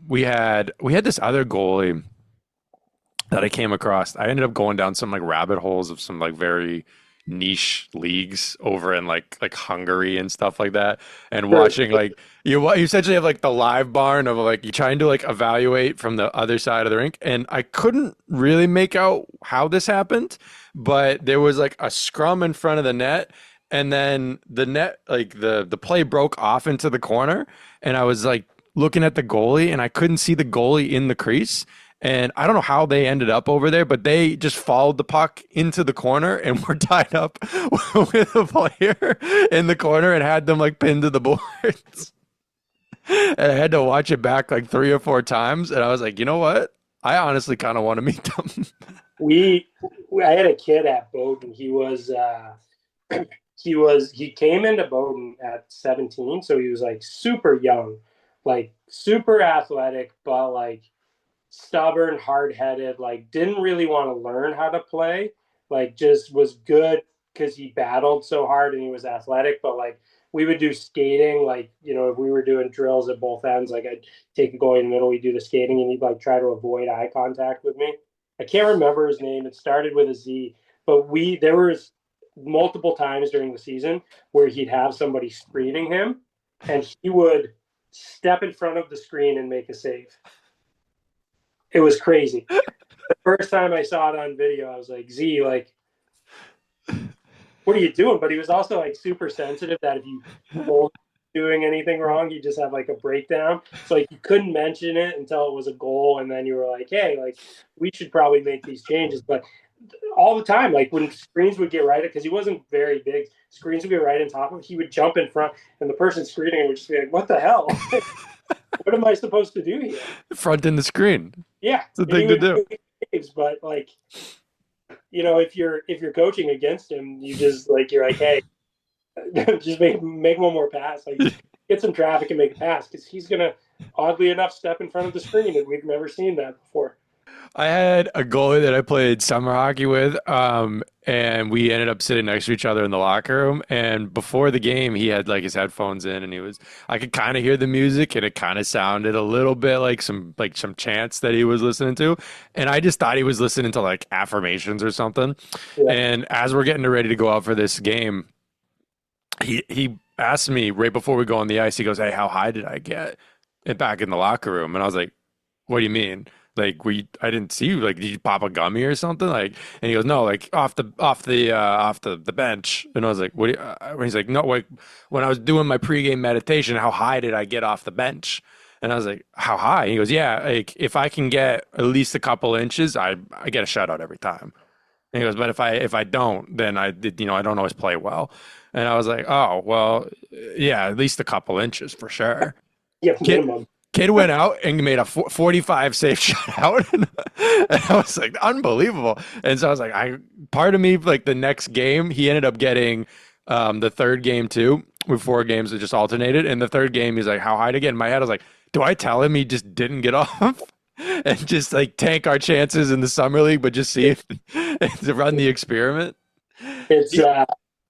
we had this other goalie that I came across. I ended up going down some like rabbit holes of some like very niche leagues over in like Hungary and stuff like that, and Sure. watching like you essentially have like the live barn of like you trying to like evaluate from the other side of the rink, and I couldn't really make out how this happened, but there was like a scrum in front of the net. And then the net, like the play broke off into the corner, and I was like looking at the goalie, and I couldn't see the goalie in the crease. And I don't know how they ended up over there, but they just followed the puck into the corner and were tied up with a player in the corner and had them like pinned to the boards. And I had to watch it back like 3 or 4 times. And I was like, you know what? I honestly kind of want to meet them. We, I had a kid at Bowdoin. He came into Bowdoin at 17, so he was like super young, like super athletic, but like stubborn, hard-headed, like didn't really want to learn how to play, like just was good because he battled so hard and he was athletic, but like we would do skating, like if we were doing drills at both ends, like I'd take a goalie in the middle, we'd do the skating, and he'd like try to avoid eye contact with me. I can't remember his name. It started with a Z, but there was multiple times during the season where he'd have somebody screening him and he would step in front of the screen and make a save. It was crazy. The first time I saw it on video, I was like, Z, like, what are you doing? But he was also like super sensitive that if you told him doing anything wrong, you just have like a breakdown. So like you couldn't mention it until it was a goal, and then you were like, hey, like we should probably make these changes. But all the time, like when screens would get right, because he wasn't very big, screens would get right on top of him, he would jump in front, and the person screening would just be like, what the hell? What am I supposed to do here? Front in the screen. Yeah. It's a And he thing to would do. make saves, but like, if you're coaching against him, you're like, hey, just make one more pass. Like get some traffic and make a pass, because he's gonna oddly enough step in front of the screen, and we've never seen that before. I had a goalie that I played summer hockey with, and we ended up sitting next to each other in the locker room. And before the game, he had like his headphones in, and I could kind of hear the music, and it kind of sounded a little bit like some chants that he was listening to. And I just thought he was listening to like affirmations or something. Yeah. And as we're getting ready to go out for this game, he asked me right before we go on the ice. He goes, "Hey, how high did I get?" And back in the locker room, and I was like, "What do you mean? Like, I didn't see you. Like, did you pop a gummy or something?" Like, and he goes, "No, like off the bench." And I was like, "What?" He's like, "No, like when I was doing my pregame meditation, how high did I get off the bench?" And I was like, "How high?" And he goes, "Yeah, like if I can get at least a couple inches, I get a shutout every time." And he goes, "But if I don't, then I don't always play well." And I was like, "Oh, well, yeah, at least a couple inches for sure." Yeah, Kid, minimum. kid went out and made a 45 safe shutout. And I was like, unbelievable. And so I was like, part of me, like the next game, he ended up getting the third game too, with 4 games that just alternated. And the third game, he's like, how high to get? In my head, I was like, do I tell him he just didn't get off? and just like tank our chances in the summer league, but just see if to run the experiment. It's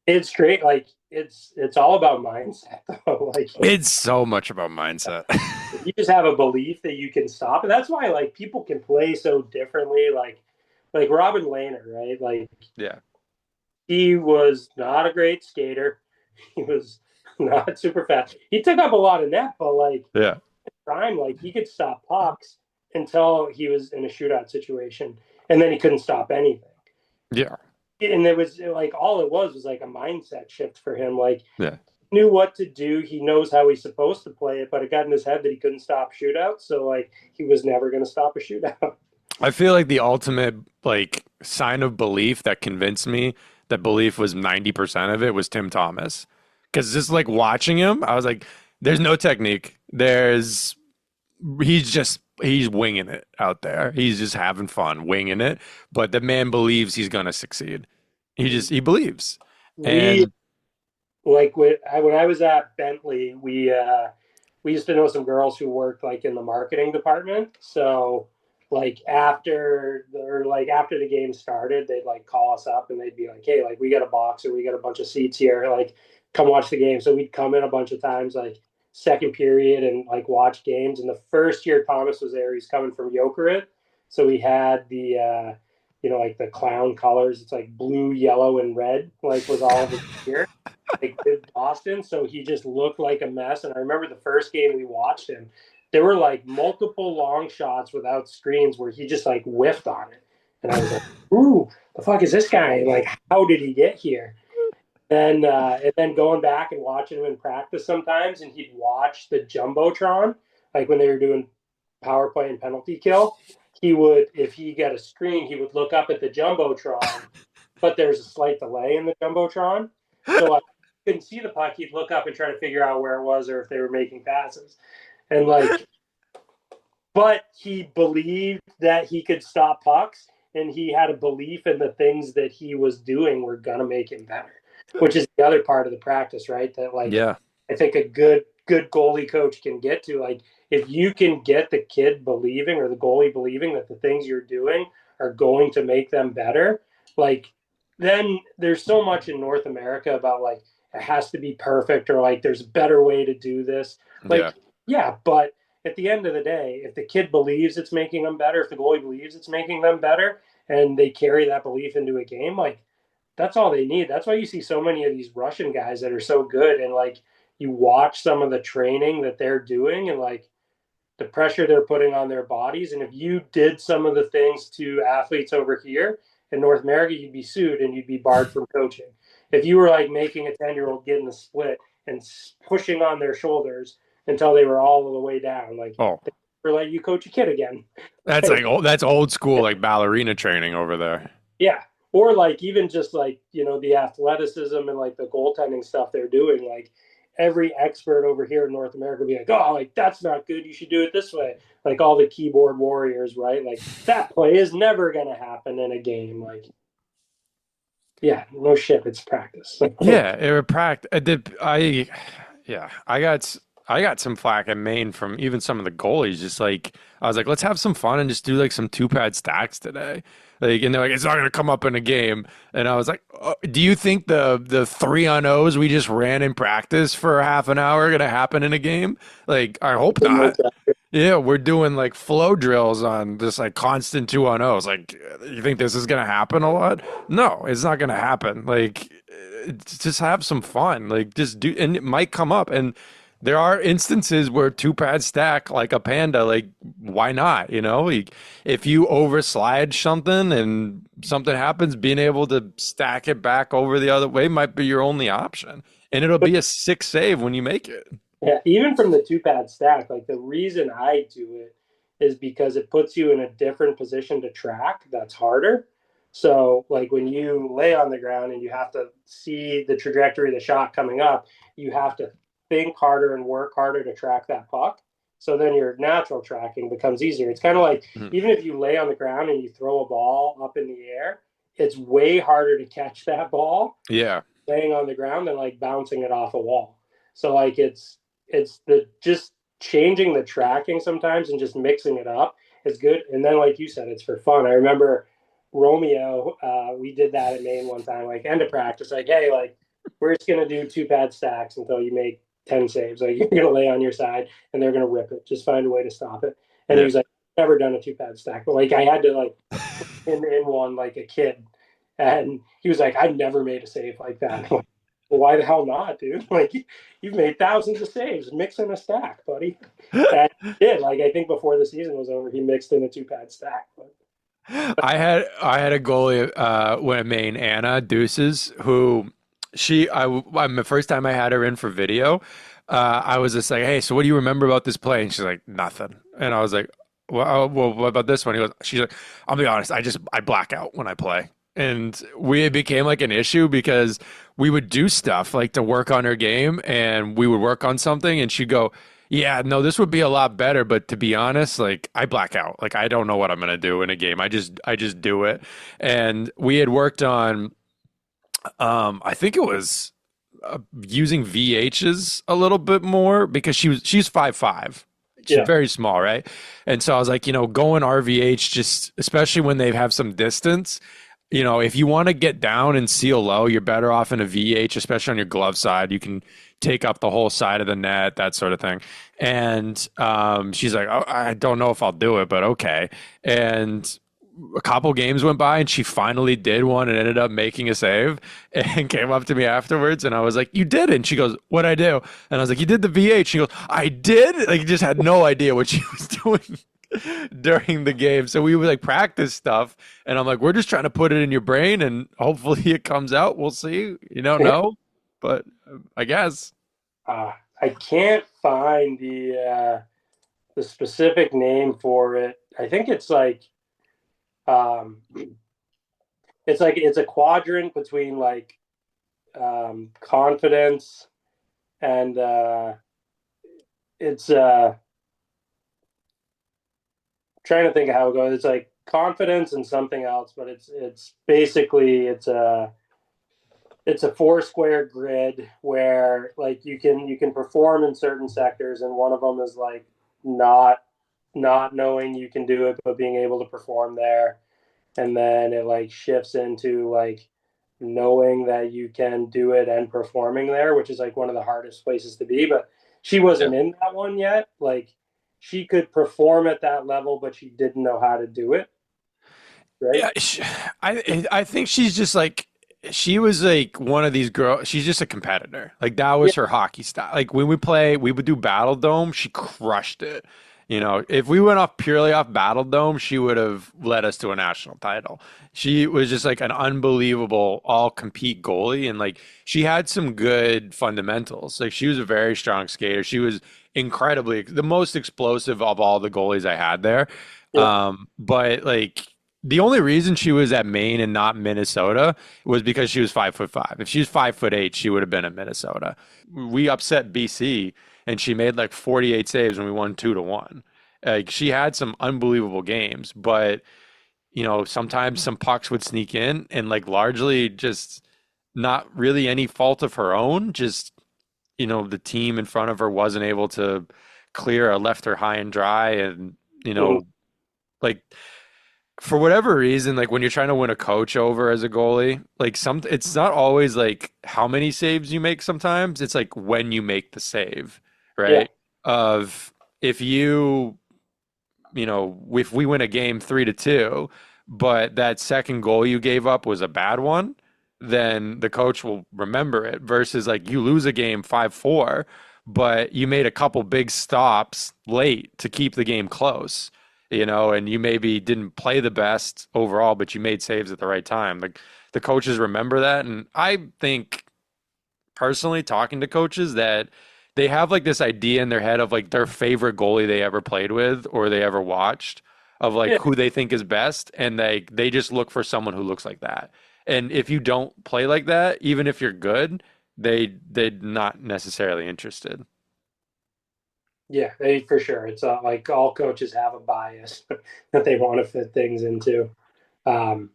it's great. Like it's all about mindset though. Like It's so much about mindset. if you just have a belief that you can stop, and that's why like people can play so differently. Like Robin Lehner, right? Like Yeah. he was not a great skater. He was not super fast. He took up a lot of net, but like Yeah. prime, like he could stop pucks until he was in a shootout situation, and then he couldn't stop anything. Yeah. And it was like all it was like a mindset shift for him. Like Yeah. knew what to do. He knows how he's supposed to play it, but it got in his head that he couldn't stop shootouts. So like he was never going to stop a shootout. I feel like the ultimate like sign of belief that convinced me that belief was 90% of it was Tim Thomas. Because just like watching him, I was like, there's no technique. He's winging it out there. He's just having fun, winging it. But the man believes he's gonna succeed. He believes. we And like when I was at Bentley, we used to know some girls who worked like in the marketing department. So like after the game started, they'd like call us up and they'd be like, "Hey, like we got a box or we got a bunch of seats here. Like come watch the game." So we'd come in a bunch of times, like second period, and like watch games. And the first year Thomas was there, he's coming from Jokerit, so we had the like the clown colors. It's like blue, yellow, and red. Like was all of his gear like with Boston, so he just looked like a mess. And I remember the first game we watched him, there were like multiple long shots without screens where he just like whiffed on it, and I was like, "Ooh, the fuck is this guy? Like, how did he get here?" And then going back and watching him in practice sometimes, and he'd watch the jumbotron, like when they were doing power play and penalty kill. He would, if he got a screen, he would look up at the jumbotron, but there's a slight delay in the jumbotron, so I couldn't see the puck. He'd look up and try to figure out where it was or if they were making passes, and like, but he believed that he could stop pucks, and he had a belief in the things that he was doing were gonna make him better, which is the other part of the practice, right? That like yeah, I think a good goalie coach can get to. Like if you can get the kid believing or the goalie believing that the things you're doing are going to make them better, like then there's so much in North America about like it has to be perfect or like there's a better way to do this. yeah. Like yeah, but at the end of the day, if the kid believes it's making them better, if the goalie believes it's making them better, and they carry that belief into a game, like that's all they need. That's why you see so many of these Russian guys that are so good, and like you watch some of the training that they're doing and like the pressure they're putting on their bodies. And if you did some of the things to athletes over here in North America, you'd be sued and you'd be barred from coaching. If you were like making a 10-year-old get in the split and pushing on their shoulders until they were all the way down, like Oh, they were like, you coach a kid again. that's old school like ballerina training over there. Yeah. Or like even just like, the athleticism and like the goaltending stuff they're doing, like every expert over here in North America will be like, oh, like that's not good. You should do it this way. Like all the keyboard warriors, right? Like that play is never gonna happen in a game. Like, yeah, no shit, it's practice. Yeah, it would practice. Yeah, I got some flack in Maine from even some of the goalies. Just like I was like, let's have some fun and just do like some two pad stacks today. Like, and they're like, it's not gonna come up in a game. And I was like, do you think the 3-on-0s we just ran in practice for half an hour are gonna happen in a game? Like, I hope not. Yeah, we're doing like flow drills on this like constant 2-on-0s. Like, you think this is gonna happen a lot? No, it's not gonna happen. Like, just have some fun. Like, just do, and it might come up. And there are instances where two pad stack like a panda. Like, why not? Like, if you overslide something and something happens, being able to stack it back over the other way might be your only option, and it'll be a sick save when you make it. Yeah, even from the two pad stack, like the reason I do it is because it puts you in a different position to track that's harder. So, like when you lay on the ground and you have to see the trajectory of the shot coming up, you have to think harder and work harder to track that puck. So then your natural tracking becomes easier. It's kind of like Mhm. even if you lay on the ground and you throw a ball up in the air, it's way harder to catch that ball Yeah. laying on the ground than like bouncing it off a wall. So like it's the just changing the tracking sometimes and just mixing it up is good. And then, like you said, it's for fun. I remember Romeo, we did that at Maine one time, like end of practice, like, hey, like we're just gonna do two pad stacks until you make 10 saves. Like you're gonna lay on your side and they're gonna rip it. Just find a way to stop it. And he Yeah. was like, never done a two pad stack, but like I had to like in one like a kid. And he was like, I've never made a save like that. I'm like, well, why the hell not, dude? Like you've made thousands of saves. Mix in a stack, buddy. And he did. Like I think before the season was over, he mixed in a two pad stack. But I had a goalie when at Maine, Anna Deuces, who the first time I had her in for video, I was just like, hey, so what do you remember about this play? And she's like, nothing. And I was like, well, what about this one? She's like, I'll be honest, I black out when I play. And it became like an issue because we would do stuff like to work on her game and we would work on something and she'd go, yeah, no, this would be a lot better, but to be honest, like I black out. Like I don't know what I'm gonna do in a game. I just do it. And we had worked on I think it was using VHs a little bit more because she's 5'5". She's yeah, very small, right? And so I was like, going RVH, just especially when they have some distance, if you want to get down and seal low, you're better off in a VH, especially on your glove side. You can take up the whole side of the net, that sort of thing. And she's like, oh, I don't know if I'll do it, but okay. And a couple games went by and she finally did one and ended up making a save and came up to me afterwards and I was like, you did it. And she goes, what'd I do? And I was like, you did the VH. She goes, I did? Like, just had no idea what she was doing during the game. So we would like practice stuff and I'm like, we're just trying to put it in your brain and hopefully it comes out. We'll see. You don't know, but I guess. I can't find the specific name for it. I think um, it's a quadrant between like confidence and it's trying to think of how it goes. It's like confidence and something else, but it's basically it's a four square grid where like you can perform in certain sectors, and one of them is like not not knowing you can do it but being able to perform there, and then it like shifts into like knowing that you can do it and performing there, which is like one of the hardest places to be. But she Yeah. wasn't in that one yet. Like she could perform at that level, but she didn't know how to do it. Right. Yeah, I think she's just like she was like one of these girls. She's just a competitor. Like that Yeah. was her hockey style. Like when we play, we would do Battle Dome. She crushed it. If we went off purely off Battle Dome, she would have led us to a national title. She was just like an unbelievable all compete goalie, and like she had some good fundamentals. Like she was a very strong skater. She was incredibly the most explosive of all the goalies I had there. Yeah. But like the only reason she was at Maine and not Minnesota was because she was 5'5". If she was 5'8", she would have been in Minnesota. We upset BC and she made like 48 saves and we won 2-1. Like she had some unbelievable games, but sometimes some pucks would sneak in and like largely just not really any fault of her own. Just, the team in front of her wasn't able to clear or left her high and dry. And, you Mhm. know, like for whatever reason, like when you're trying to win a coach over as a goalie, like it's not always like how many saves you make sometimes. It's like when you make the save, Yeah. right? Of if if we win a game 3-2, but that second goal you gave up was a bad one, then the coach will remember it versus like you lose a game 5-4, but you made a couple big stops late to keep the game close, and you maybe didn't play the best overall, but you made saves at the right time. Like the coaches remember that. And I think personally, talking to coaches, that they have like this idea in their head of like their favorite goalie they ever played with or they ever watched of like Yeah. who they think is best, and they just look for someone who looks like that. And if you don't play like that, even if you're good, they're not necessarily interested. Yeah, they for sure. It's like all coaches have a bias that they want to fit things into. Um,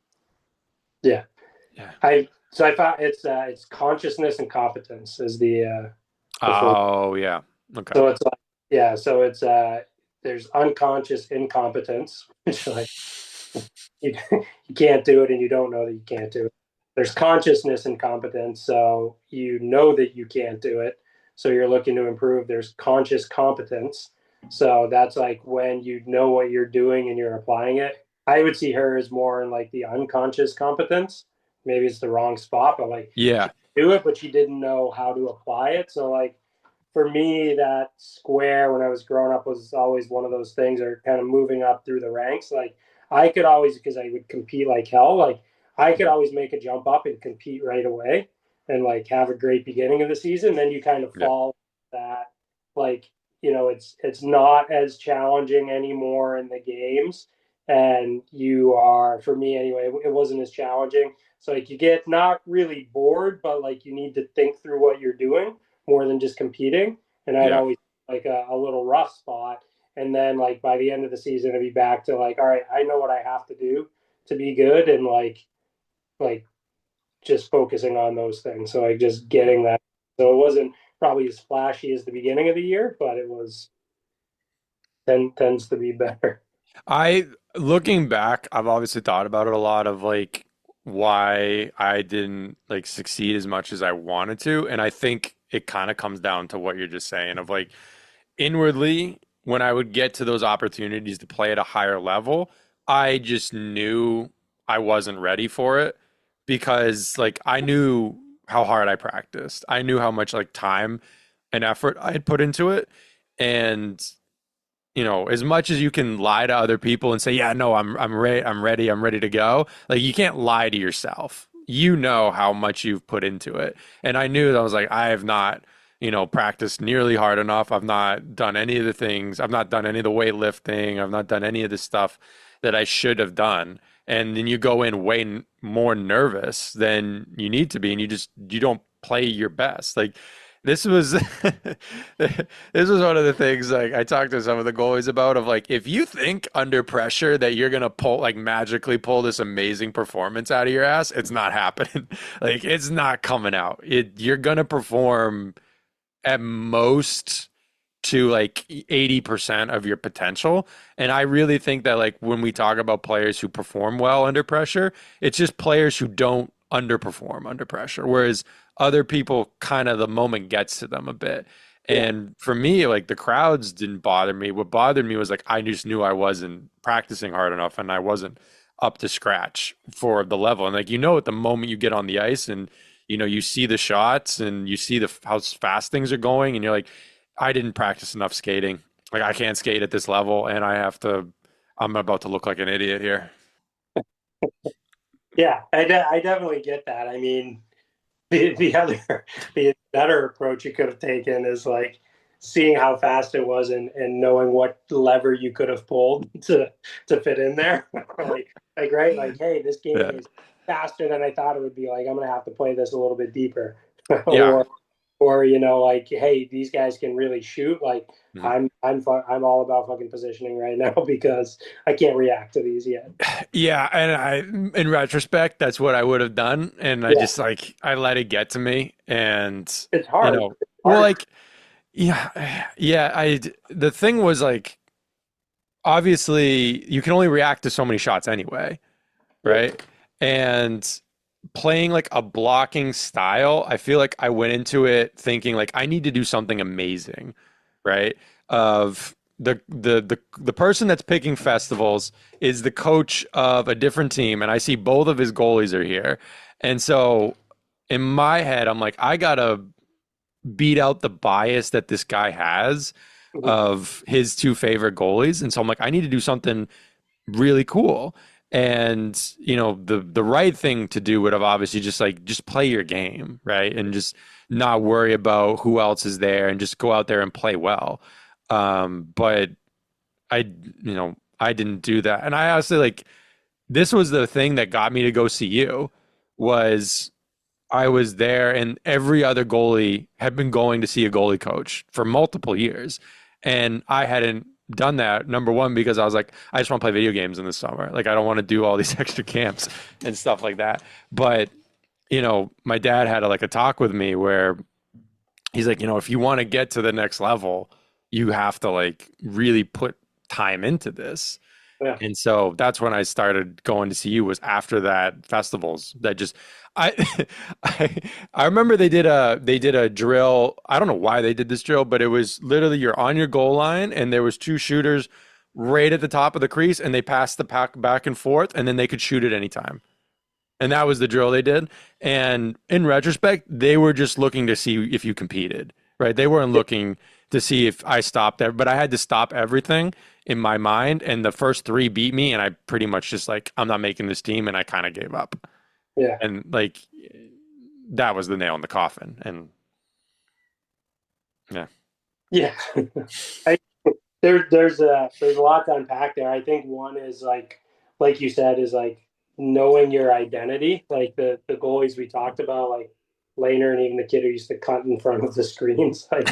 yeah, Yeah. I found it's consciousness and competence is the full. Oh yeah. Okay. So it's like Yeah, so it's there's unconscious incompetence, which like you, you can't do it and you don't know that you can't do it. There's consciousness incompetence, so you know that you can't do it, so you're looking to improve. There's conscious competence, so that's like when you know what you're doing and you're applying it. I would see her as more in like the unconscious competence. Maybe it's the wrong spot, but like she Yeah. could do it, but she didn't know how to apply it. So like for me, that square when I was growing up was always one of those things, or kind of moving up through the ranks. Like I could always, because I would compete like hell, like I could always make a jump up and compete right away and like have a great beginning of the season. Then you kind of Yeah. fall that like, it's not as challenging anymore in the games. And you are, for me anyway, it wasn't as challenging. So like you get not really bored, but like you need to think through what you're doing more than just competing. And I'd Yeah. always like a little rough spot. And then like by the end of the season, I'd be back to like, all right, I know what I have to do to be good, and like just focusing on those things. So like just getting that. So it wasn't probably as flashy as the beginning of the year, but it was tends to be better. I looking back, I've obviously thought about it a lot of like why I didn't like succeed as much as I wanted to. And I think it kind of comes down to what you're just saying of like inwardly, when I would get to those opportunities to play at a higher level, I just knew I wasn't ready for it because like I knew how hard I practiced. I knew how much like time and effort I had put into it. And as much as you can lie to other people and say, "Yeah, no, I'm ready to go." Like you can't lie to yourself. You know how much you've put into it. And I knew that I was like, I have not, practiced nearly hard enough. I've not done any of the things. I've not done any of the weightlifting. I've not done any of the stuff that I should have done. And then you go in way more nervous than you need to be, and you don't play your best. Like this was this was one of the things like I talked to some of the goalies about of like if you think under pressure that you're gonna pull like magically pull this amazing performance out of your ass, it's not happening. Like it's not coming out. You're gonna perform at most to like 80% of your potential. And I really think that like when we talk about players who perform well under pressure, it's just players who don't underperform under pressure. Whereas other people kind of the moment gets to them a bit. Yeah. And for me, like the crowds didn't bother me. What bothered me was like I just knew I wasn't practicing hard enough and I wasn't up to scratch for the level. And like at the moment you get on the ice and you see the shots and you see the how fast things are going and you're like I didn't practice enough skating. Like I can't skate at this level and I'm about to look like an idiot here. Yeah, I definitely get that. I mean, the other the better approach you could have taken is like seeing how fast it was and knowing what lever you could have pulled to fit in there. like right, like hey, this game Yeah. is faster than I thought it would be. Like I'm gonna have to play this a little bit deeper, Yeah. or like hey, these guys can really shoot. Like Mhm. I'm all about fucking positioning right now because I can't react to these yet. Yeah, and in retrospect, that's what I would have done, and I Yeah, just like I let it get to me, and it's you hard. know, It's well, hard. like yeah, the thing was like obviously you can only react to so many shots anyway, Yep. right? And playing like a blocking style, I feel like I went into it thinking like I need to do something amazing, right? Of the person that's picking festivals is the coach of a different team, and I see both of his goalies are here. And so in my head, I'm like, I gotta beat out the bias that this guy has Mhm. of his two favorite goalies. And so I'm like, I need to do something really cool. And the right thing to do would have obviously just play your game, right? And just not worry about who else is there and just go out there and play well. But I didn't do that. And I honestly like this was the thing that got me to go see you was I was there and every other goalie had been going to see a goalie coach for multiple years. And I hadn't done that, number one, because I was like, I just want to play video games in the summer. Like, I don't want to do all these extra camps and stuff like that. But, my dad had like a talk with me where he's like, if you want to get to the next level, you have to like really put time into this. Yeah. And so that's when I started going to see you was after that festivals that just I I I remember they did a drill. I don't know why they did this drill, but it was literally you're on your goal line and there was two shooters right at the top of the crease and they passed the puck back and forth and then they could shoot at any time. And that was the drill they did. And in retrospect, they were just looking to see if you competed, right? They weren't looking to see if I stopped there, but I had to stop everything in my mind. And the first three beat me. And I pretty much just like, I'm not making this team. And I kind of gave up. Yeah. And like, that was the nail in the coffin. And yeah. Yeah. I, there's a lot to unpack there. I think one is like you said, is like knowing your identity. Like the goalies we talked about, like Lehner and even the kid who used to cut in front of the screens, like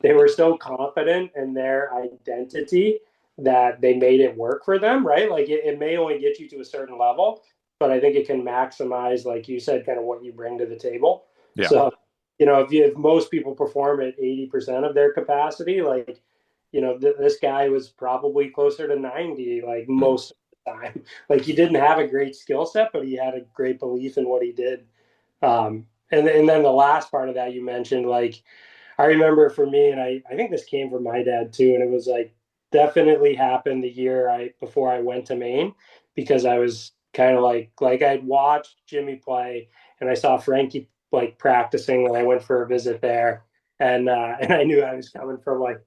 they were so confident in their identity that they made it work for them, right? Like it may only get you to a certain level, but I think it can maximize, like you said, kind of what you bring to the table. Yeah. So, if most people perform at 80% of their capacity, like, this guy was probably closer to 90, like Mm. most of the time. Like he didn't have a great skill set, but he had a great belief in what he did. And then the last part of that you mentioned, like, I remember for me, and I think this came from my dad too, and it was like definitely happened the year before I went to Maine, because I was kind of like I'd watched Jimmy play and I saw Frankie like practicing when I went for a visit there, and I knew I was coming from like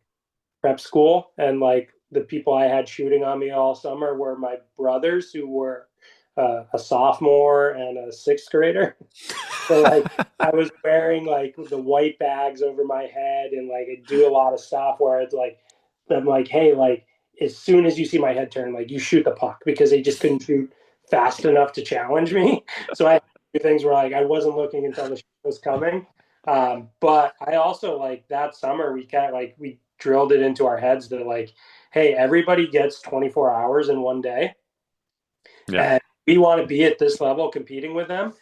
prep school, and like the people I had shooting on me all summer were my brothers who were a sophomore and a sixth grader. So like I was wearing like the white bags over my head, and like I do a lot of stuff where it's like I'm like, hey, like as soon as you see my head turn, like you shoot the puck, because they just couldn't shoot fast enough to challenge me. So I had to do things where like I wasn't looking until the shot was coming. But I also, like, that summer we kind of like we drilled it into our heads that like, hey, everybody gets 24 hours in one day, Yeah. and we want to be at this level competing with them.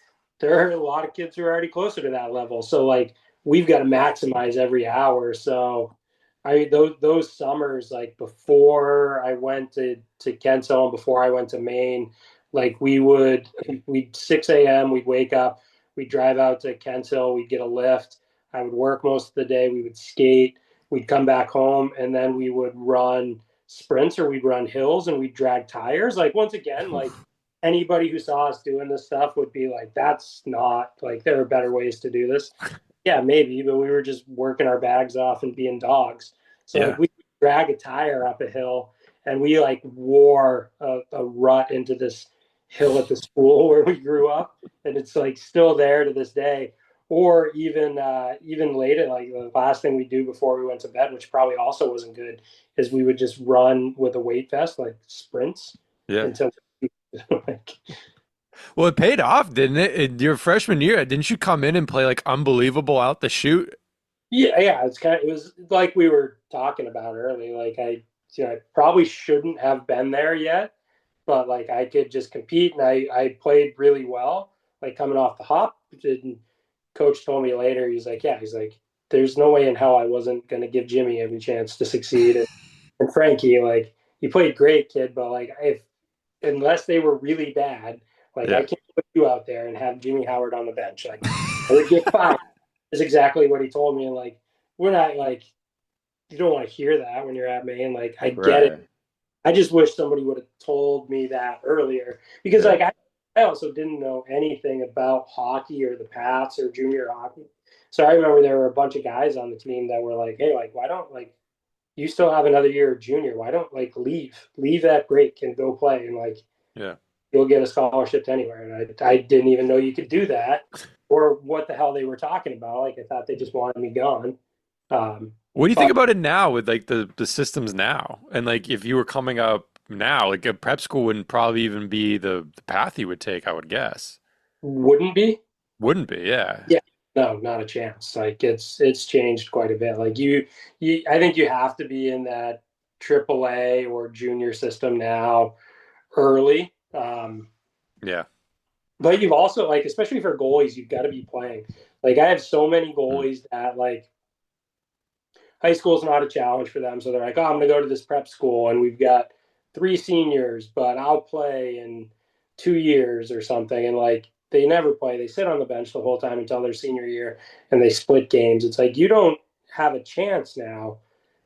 There are a lot of kids who are already closer to that level. So like we've got to maximize every hour. So those summers, like before I went to Kenso and before I went to Maine, like we'd 6 a.m. we'd wake up, we'd drive out to Kenso, we'd get a lift. I would work most of the day, we would skate, we'd come back home, and then we would run sprints or we'd run hills and we'd drag tires. Like once again, like anybody who saw us doing this stuff would be like, that's not, like, there are better ways to do this. Yeah, maybe, but we were just working our bags off and being dogs. So like Yeah. we drag a tire up a hill, and we like wore a rut into this hill at the school where we grew up, and it's like still there to this day. Or even later, like the last thing we do before we went to bed, which probably also wasn't good, is we would just run with a weight vest, like sprints, Yeah. until like, Well, it paid off, didn't it? In your freshman year, didn't you come in and play like unbelievable out the shoot? yeah, it was like we were talking about early. Like I probably shouldn't have been there yet, but like I could just compete, and I played really well, like coming off the hop. And coach told me later, he's like, there's no way in hell I wasn't going to give Jimmy every chance to succeed. And Frankie, like, you played great, kid, but like if unless they were really bad, like I Yeah. can't put you out there and have Jimmy Howard on the bench. Like I would get fired. Is exactly what he told me. And like we're not like, you don't want to hear that when you're at Maine. Like I get it. Right. I just wish somebody would have told me that earlier, because Yeah. like I also didn't know anything about hockey or the paths or junior hockey. So I remember there were a bunch of guys on the team that were like, hey, like why don't, like, you still have another year of junior, why don't, like, leave that break and go play, and like Yeah. you'll get a scholarship to anywhere. And I didn't even know you could do that, or what the hell they were talking about. Like I thought they just wanted me gone. Um, What do you think but about it now with like the systems now? And like if you were coming up now, like a prep school wouldn't probably even be the path you would take, I would guess. wouldn't be. Wouldn't be, yeah. Yeah, no, not a chance. Like it's changed quite a bit. Like I think you have to be in that AAA or junior system now early. Yeah. But you've also, like, especially for goalies, you've got to be playing. Like I have so many Mm. goalies that like high school is not a challenge for them. So they're like, oh, I'm going to go to this prep school and we've got 3 seniors, but I'll play in 2 years or something. And like, they never play. They sit on the bench the whole time until their senior year and they split games. It's like, you don't have a chance now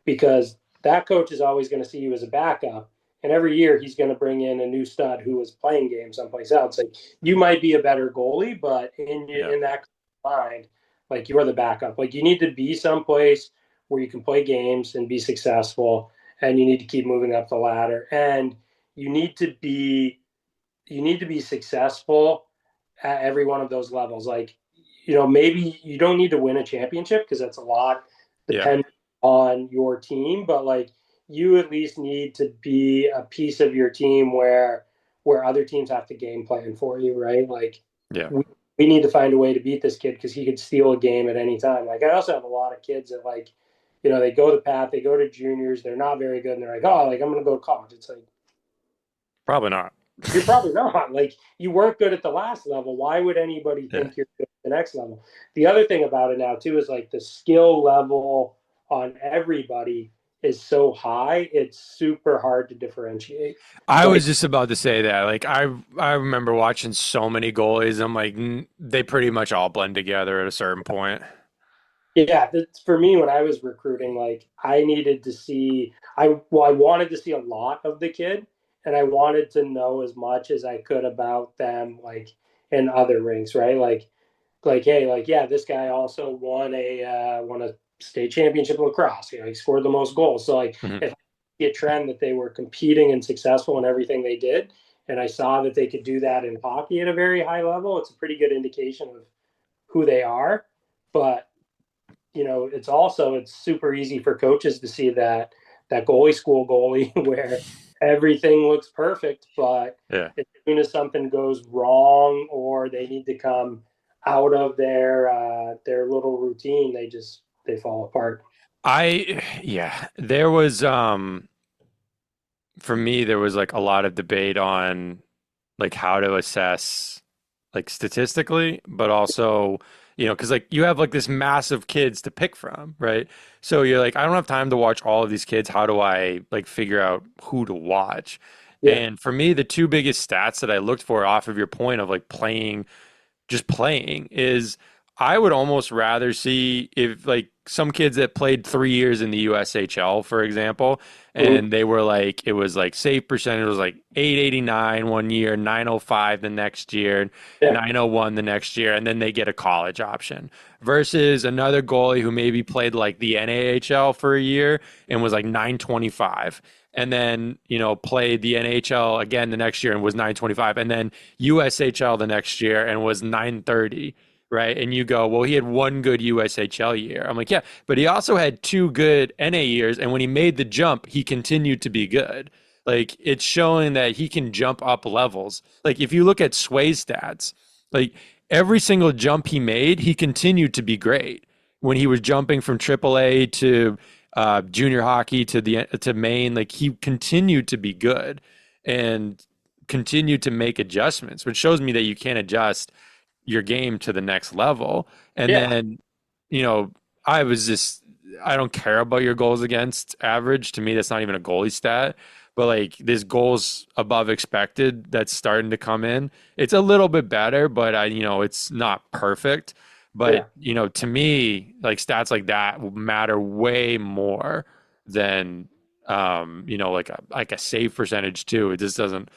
because that coach is always going to see you as a backup. And every year he's going to bring in a new stud who is playing games someplace else. Like you might be a better goalie, but Yeah. in that mind, like you're the backup. Like you need to be someplace where you can play games and be successful, and you need to keep moving up the ladder. And you need to be successful at every one of those levels. Like, maybe you don't need to win a championship because that's a lot Yeah. dependent on your team, but like you at least need to be a piece of your team where other teams have to game plan for you, right? Like Yeah. we need to find a way to beat this kid because he could steal a game at any time. Like I also have a lot of kids that like, they go the path, they go to juniors, they're not very good, and they're like, oh, like I'm gonna go to college. It's like Probably not. you're probably not. Like you weren't good at the last level. Why would anybody Yeah. think you're good at the next level? The other thing about it now too is like the skill level on everybody is so high, it's super hard to differentiate. I Like, was just about to say that. Like I remember watching so many goalies. I'm like, they pretty much all blend together at a certain point. yeah, for me when I was recruiting, like I needed to see, I wanted to see a lot of the kid, and I wanted to know as much as I could about them, like in other rinks, right? Like hey, like yeah, this guy also won a state championship in lacrosse. He scored the most goals. So like Mhm. if I see a trend that they were competing and successful in everything they did, and I saw that they could do that in hockey at a very high level, it's a pretty good indication of who they are. But it's super easy for coaches to see that goalie school goalie where everything looks perfect, but Yeah. as soon as something goes wrong or they need to come out of their little routine, they fall apart. Yeah, there was for me there was like a lot of debate on like how to assess like statistically, but also, because like you have like this massive kids to pick from, right? So you're like, I don't have time to watch all of these kids. How do I like figure out who to watch? Yeah. And for me, the two biggest stats that I looked for off of your point of like just playing is I would almost rather see if like some kids that played 3 years in the USHL, for example, Mhm. and they were like, it was like save percentage was like 889 one year, 905 the next year, Yeah. 901 the next year, and then they get a college option versus another goalie who maybe played like the NAHL for a year and was like 925 and then played the NHL again the next year and was 925 and then USHL the next year and was 930, right? And you go, well, he had one good USHL year. I'm like, yeah, but he also had two good NA years, and when he made the jump, he continued to be good. Like it's showing that he can jump up levels. Like if you look at Sway's stats, like every single jump he made, he continued to be great. When he was jumping from AAA to junior hockey to Maine, like he continued to be good and continued to make adjustments, which shows me that you can adjust your game to the next level. And Yeah. then, you know, I was just I don't care about your goals against average. To me, that's not even a goalie stat. But like this goals above expected that's starting to come in. It's a little bit better, but it's not perfect. Yeah. But to me, like stats like that matter way more than like a save percentage too. It just doesn't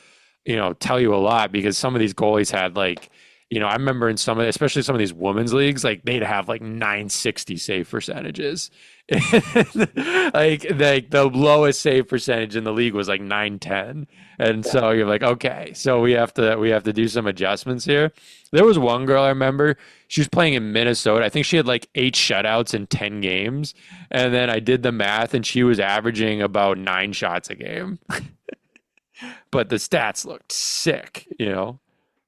tell you a lot because some of these goalies had like I remember in especially some of these women's leagues, like they'd have like 960 save percentages. like the lowest save percentage in the league was like 910. And Yeah. so you're like, okay, so we have to do some adjustments here. There was one girl I remember, she was playing in Minnesota. I think she had like 8 shutouts in 10 games. And then I did the math and she was averaging about 9 shots a game. But the stats looked sick.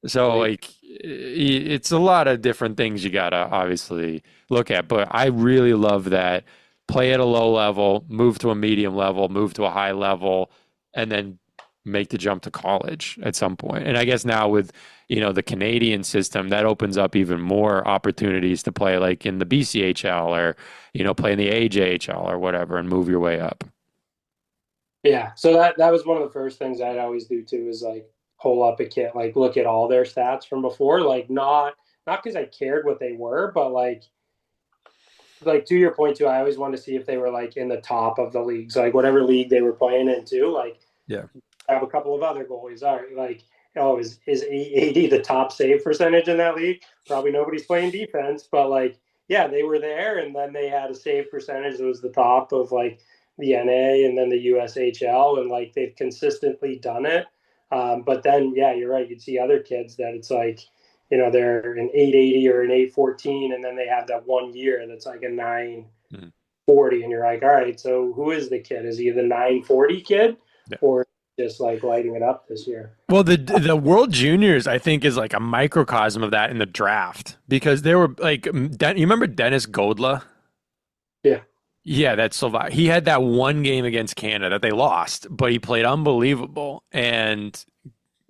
So Like, like it's a lot of different things you gotta obviously look at, but I really love that play at a low level, move to a medium level, move to a high level, and then make the jump to college at some point. And I guess now with, the Canadian system, that opens up even more opportunities to play like in the BCHL or, play in the AJHL or whatever and move your way up. Yeah. So that was one of the first things I'd always do too, is like pull up a kit, like look at all their stats from before, like not because I cared what they were, but like to your point too, I always wanted to see if they were like in the top of the leagues, like whatever league they were playing in too. Like Yeah. have a couple of other goalies. All right, like is 880 the top save percentage in that league? Probably nobody's playing defense, but like yeah, they were there, and then they had a save percentage that was the top of like the NA and then the USHL, and like they've consistently done it. But then yeah, you're right. You'd see other kids that it's like they're an 880 or an 814, and then they have that 1 year that's like a 940, and you're like, all right, so who is the kid? Is he the 940 kid, Yeah. or just like lighting it up this year? Well, the World Juniors, I think, is like a microcosm of that in the draft because they were like, you remember Dennis Godla? Yeah. Yeah, that's Slovakia. He had that one game against Canada that they lost, but he played unbelievable and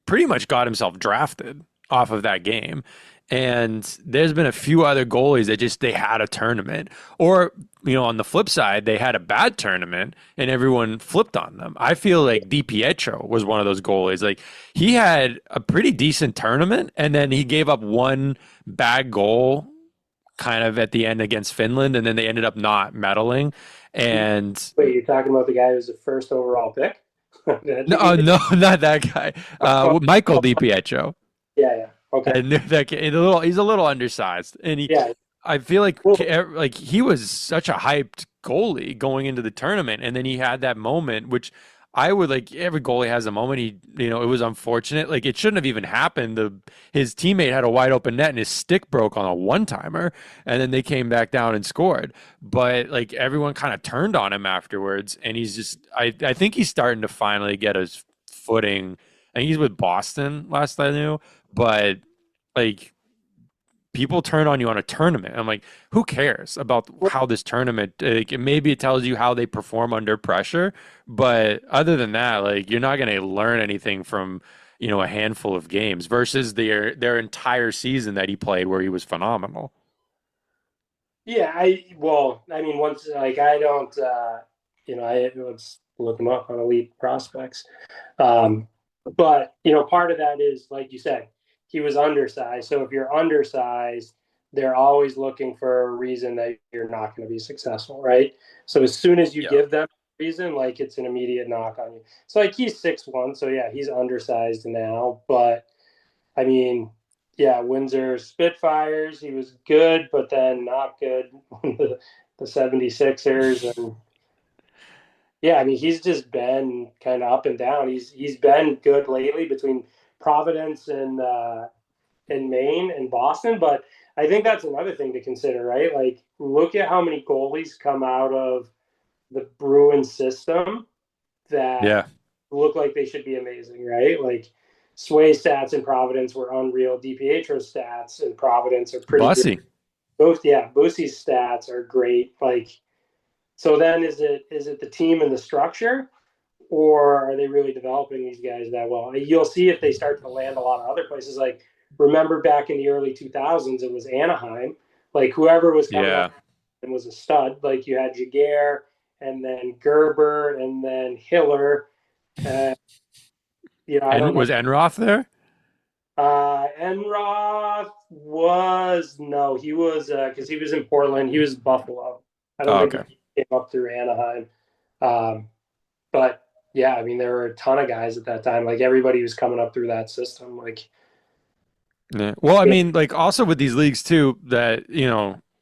pretty much got himself drafted off of that game. And there's been a few other goalies that they had a tournament, or on the flip side, they had a bad tournament and everyone flipped on them. I feel like DiPietro was one of those goalies. Like he had a pretty decent tournament, and then he gave up one bad goal kind of at the end against Finland, and then they ended up not medaling. And Wait, you're talking about the guy who was the first overall pick? no, no, not that guy. Michael DiPietro. Yeah, yeah. Okay. I knew that kid. He's a little undersized, and Yeah. I feel Well, like he was such a hyped goalie going into the tournament, and then he had that moment, which I would like. Every goalie has a moment. It was unfortunate. Like it shouldn't have even happened. His teammate had a wide open net, and his stick broke on a one timer, and then they came back down and scored. But like everyone kind of turned on him afterwards, and he's just. I think he's starting to finally get his footing. And he's with Boston, last I knew, but like people turn on you on a tournament. I'm like, who cares about how this tournament? Like, maybe it tells you how they perform under pressure, but other than that, like you're not going to learn anything from a handful of games versus their entire season that he played where he was phenomenal. yeah, I mean, once like I don't, let's look him up on Elite Prospects. But part of that is like you said, he was undersized. So if you're undersized, they're always looking for a reason that you're not going to be successful, right? So as soon as you Yeah. give them a reason, like it's an immediate knock on you. So like he's 6'1", so yeah, he's undersized now. But I mean, yeah, Windsor Spitfires, he was good, but then not good. the 76ers, and yeah, I mean, he's just been kind of up and down. He's been good lately between Providence and Maine and Boston, but I think that's another thing to consider, right? Like, look at how many goalies come out of the Bruins system that Yeah. look like they should be amazing, right? Like, Sway stats in Providence were unreal. DiPietro stats in Providence are pretty good. Bussy. Both, yeah, Boosie's stats are great. Like, so then is it the team and the structure, or are they really developing these guys that well? You'll see if they start to land a lot of other places. Like remember back in the early 2000s, it was Anaheim. Like whoever was coming Yeah. up and was a stud. Like you had Jaguar and then Gerber and then Hiller. Uh, I And don't know. was Enroth there? Enroth was no, he was because he was in Portland. He was Buffalo. I don't Oh, think okay. he came up through Anaheim. But yeah, I mean, there were a ton of guys at that time. Like everybody was coming up through that system. Like, Yeah. Well, I mean, like also with these leagues too, that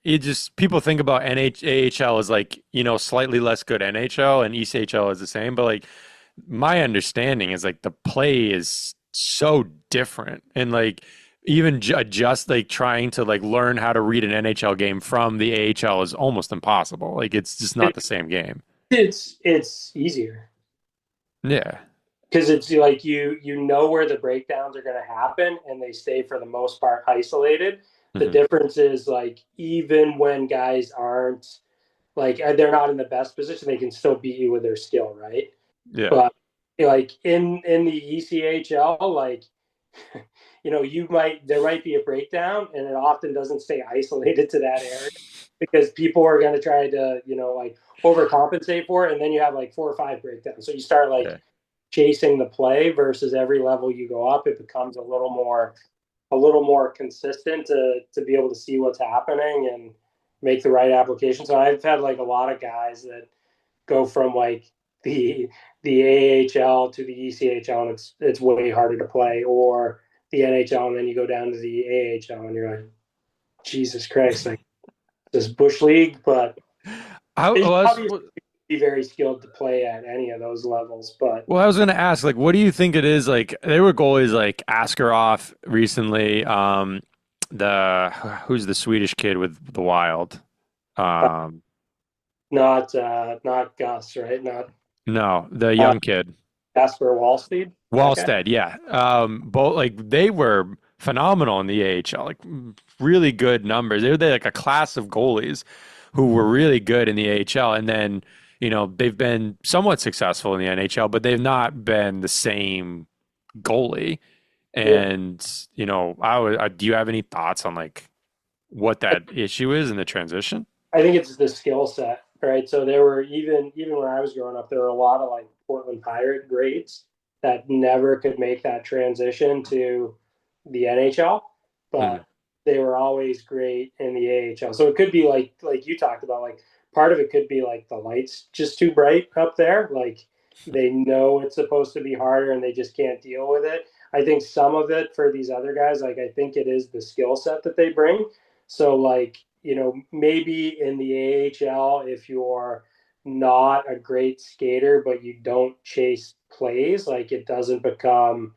it just people think about AHL as like slightly less good NHL and ECHL is the same, but like my understanding is like the play is so different, and like even adjust like trying to like learn how to read an NHL game from the AHL is almost impossible. Like it's just not it, the same game. it's easier Yeah. because it's like you know where the breakdowns are going to happen, and they stay for the most part isolated. The Hmm. difference is like even when guys aren't like they're not in the best position, they can still beat you with their skill, right? Yeah. But like in the ECHL, like there might be a breakdown, and it often doesn't stay isolated to that area because people are going to try to like overcompensate for it, and then you have like 4 or 5 breakdowns. So you start like Yeah. chasing the play versus every level you go up, it becomes a little more consistent to be able to see what's happening and make the right application. So I've had like a lot of guys that go from like the AHL to the ECHL, and it's way harder to play, or the NHL, and then you go down to the AHL, and you're like, Jesus Christ, like this bush league, but I you was obviously be very skilled to play at any of those levels. But Well, I was gonna ask, like, what do you think it is? Like, there were goalies like Askarov recently. The Who's the Swedish kid with the Wild? uh, Um, not Gus, right? Not no, the uh, young kid, Casper Wallsteed. That guy. Wallstead. Yeah. Both like they were phenomenal in the AHL, like really good numbers. They like a class of goalies who were really good in the AHL, and then they've been somewhat successful in the NHL, but they've not been the same goalie. Yeah, And do you have any thoughts on like what that issue is in the transition? I think it's the skill set, right? So there were even when I was growing up, there were a lot of like Portland Pirate greats that never could make that transition to the NHL, Mm, but they were always great in the AHL. So it could be like you talked about, like part of it could be like the lights just too bright up there. Like they know it's supposed to be harder and they just can't deal with it. I think some of it for these other guys, like I think it is the skill set that they bring. So like, maybe in the AHL, if you're not a great skater, but you don't chase plays, like it doesn't become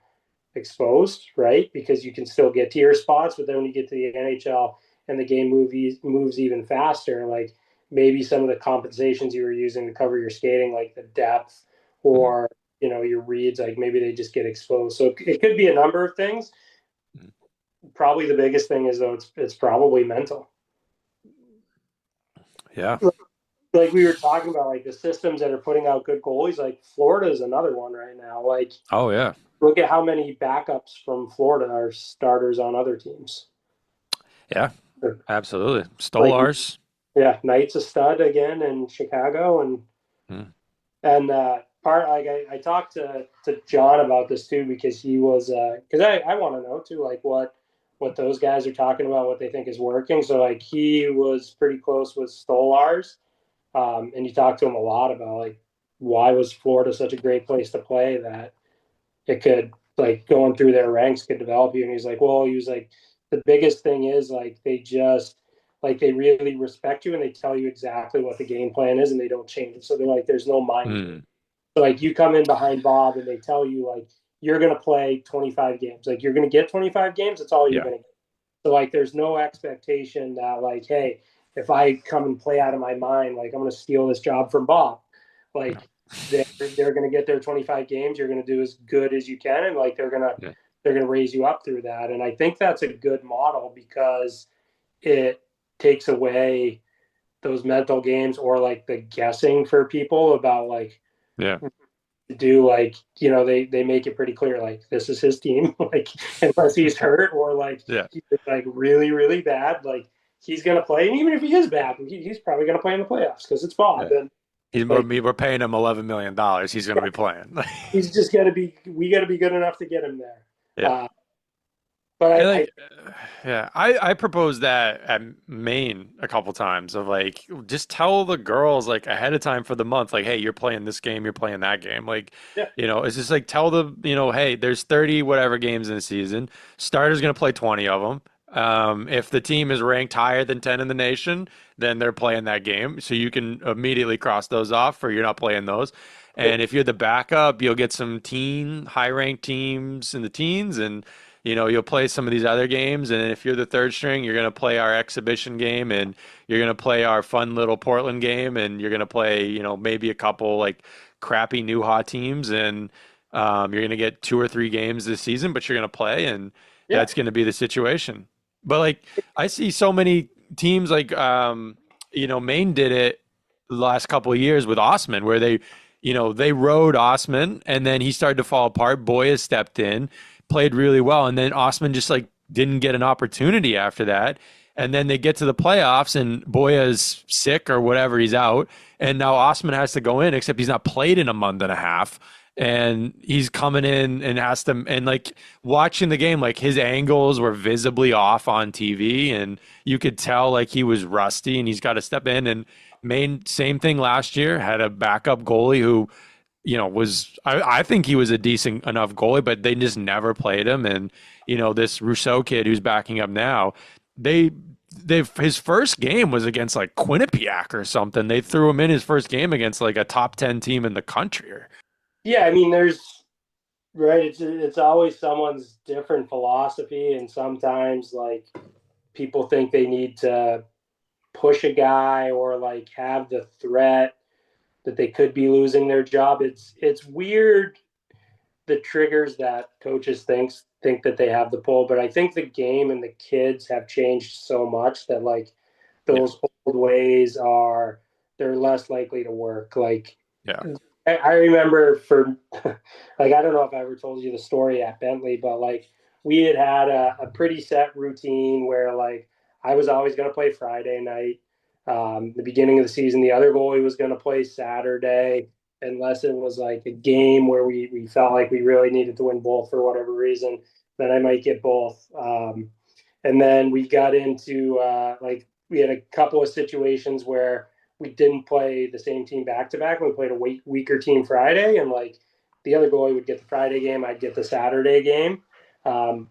exposed, right? Because you can still get to your spots, but then when you get to the NHL and the game moves even faster, like maybe some of the compensations you were using to cover your skating, like the depth mm, or your reads, like maybe they just get exposed. So it could be a number of things. mm. Probably the biggest thing is though it's probably mental. Yeah. Like we were talking about, like the systems that are putting out good goalies, like Florida is another one right now. Like Oh yeah. look at how many backups from Florida are starters on other teams. Yeah. Absolutely. Like Stolars. yeah, Knight's a stud again in Chicago, Mm, and part like I talked to John about this too because he was because I want to know too like what those guys are talking about, what they think is working. So like he was pretty close with Stolars. And you talk to him a lot about like why was Florida such a great place to play that it could like going through their ranks could develop you. And he's like, well, he was like, the biggest thing is like they really respect you and they tell you exactly what the game plan is and they don't change it. So they're like, there's no mind game. mm, So like you come in behind Bob and they tell you like you're gonna play 25 games, like you're gonna get 25 games. That's all you're yeah. gonna get. So like there's no expectation that like, hey, if I come and play out of my mind, like I'm gonna steal this job from Bob. No. Like they're gonna get their 25 games. You're gonna do as good as you can, and like Yeah. they're gonna raise you up through that. And I think that's a good model because it takes away those mental games or like the guessing for people about like Yeah. do like they make it pretty clear like this is his team like unless he's hurt or like Yeah. he's like really really bad like he's gonna play and even if he is bad he's probably gonna play in the playoffs because it's Bob Yeah. and We're, like we're paying him $11 million. He's going to be playing. he's just gotta be we gotta be good enough to get him there Yeah. but And I like, yeah, I proposed that at Maine a couple times of like, just tell the girls like ahead of time for the month, like, hey, you're playing this game, you're playing that game. Like, yeah it's just like tell the, hey, there's 30 whatever games in the season. Starter's going to play 20 of them. If the team is ranked higher than 10 in the nation, then they're playing that game. So you can immediately cross those off or you're not playing those. And if you're the backup, you'll get some high ranked teams in the teens and you'll play some of these other games, and if you're the third string, you're going to play our exhibition game, and you're going to play our fun little Portland game, and you're going to play, maybe a couple like crappy new hot teams, and you're going to get 2 or 3 games this season, but you're going to play, and yeah that's going to be the situation. But like, I see so many teams like, Maine did it the last couple of years with Osman, where they, they rode Osman, and then he started to fall apart. Boya stepped in, played really well, and then Osman just like didn't get an opportunity after that. And then they get to the playoffs, and Boya's sick or whatever, he's out, and now Osman has to go in, except he's not played in a month and a half. And he's coming in and has to, and like watching the game, like his angles were visibly off on TV, and you could tell like he was rusty, and he's got to step in. And Maine, same thing last year, had a backup goalie who, I think he was a decent enough goalie, but they just never played him. And, this Rousseau kid who's backing up now, they his first game was against like Quinnipiac or something. They threw him in his first game against like a top 10 team in the country. Yeah, I mean, there's right. It's always someone's different philosophy, and sometimes like people think they need to push a guy or like have the threat that they could be losing their job. It's weird the triggers that coaches think that they have the pull, but I think the game and the kids have changed so much that like Yeah. those old ways are they're less likely to work. Like Yeah. I remember for like I don't know if I ever told you the story at Bentley, but like we had a pretty set routine where like I was always going to play Friday night. The beginning of the season, the other goalie was going to play Saturday, unless it was like a game where we felt like we really needed to win both for whatever reason. Then I might get both. And then we got into like we had a couple of situations where we didn't play the same team back to back. We played a weaker team Friday, and like the other goalie would get the Friday game, I'd get the Saturday game,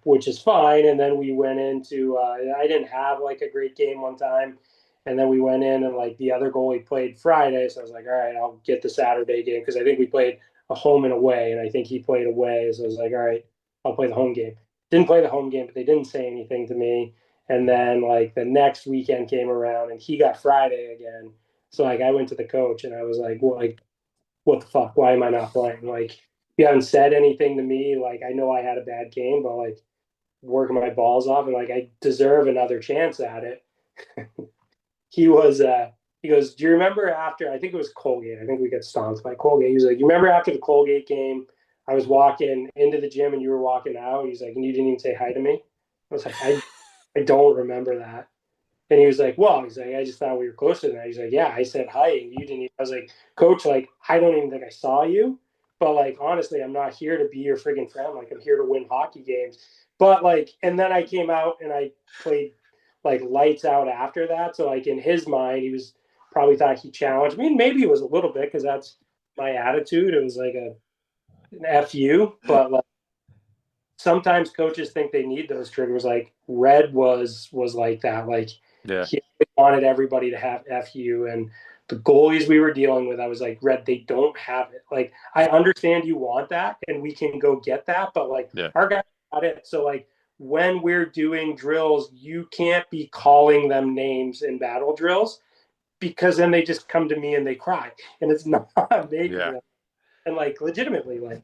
which is fine. And then we went into I didn't have like a great game one time, and then we went in and like the other goalie played Friday, so I was like, all right, I'll get the Saturday game because I think we played a home and away, and I think he played away, so I was like, all right, I'll play the home game. Didn't play the home game, but they didn't say anything to me. And then like the next weekend came around, and he got Friday again. So like I went to the coach and I was like, well, like, what the fuck? Why am I not playing? Like, you haven't said anything to me. Like, I know I had a bad game, but like working my balls off and like I deserve another chance at it. He goes, do you remember after I think it was Colgate? I think we got stomped by Colgate. He was like, you remember after the Colgate game, I was walking into the gym and you were walking out. He's like, and you didn't even say hi to me. I was like, I don't remember that. And he was like, well, he's like, I just thought we were closer than that. He's like, yeah, I said hi and you didn't. I was like, coach, like, I don't even think I saw you. But like, honestly, I'm not here to be your friggin' friend. Like, I'm here to win hockey games. But like, and then I came out and I played like lights out after that. So like in his mind, he was probably thought he challenged me. And maybe it was a little bit because that's my attitude. It was like an FU. But like, sometimes coaches think they need those triggers. Like Red was like that. Like Yeah. he wanted everybody to have FU, and the goalies we were dealing with, I was like, Red, they don't have it. Like I understand you want that, and we can go get that, but like Yeah. our guys got it. So like when we're doing drills, you can't be calling them names in battle drills because then they just come to me and they cry, and it's not making Yeah. them. And like legitimately, like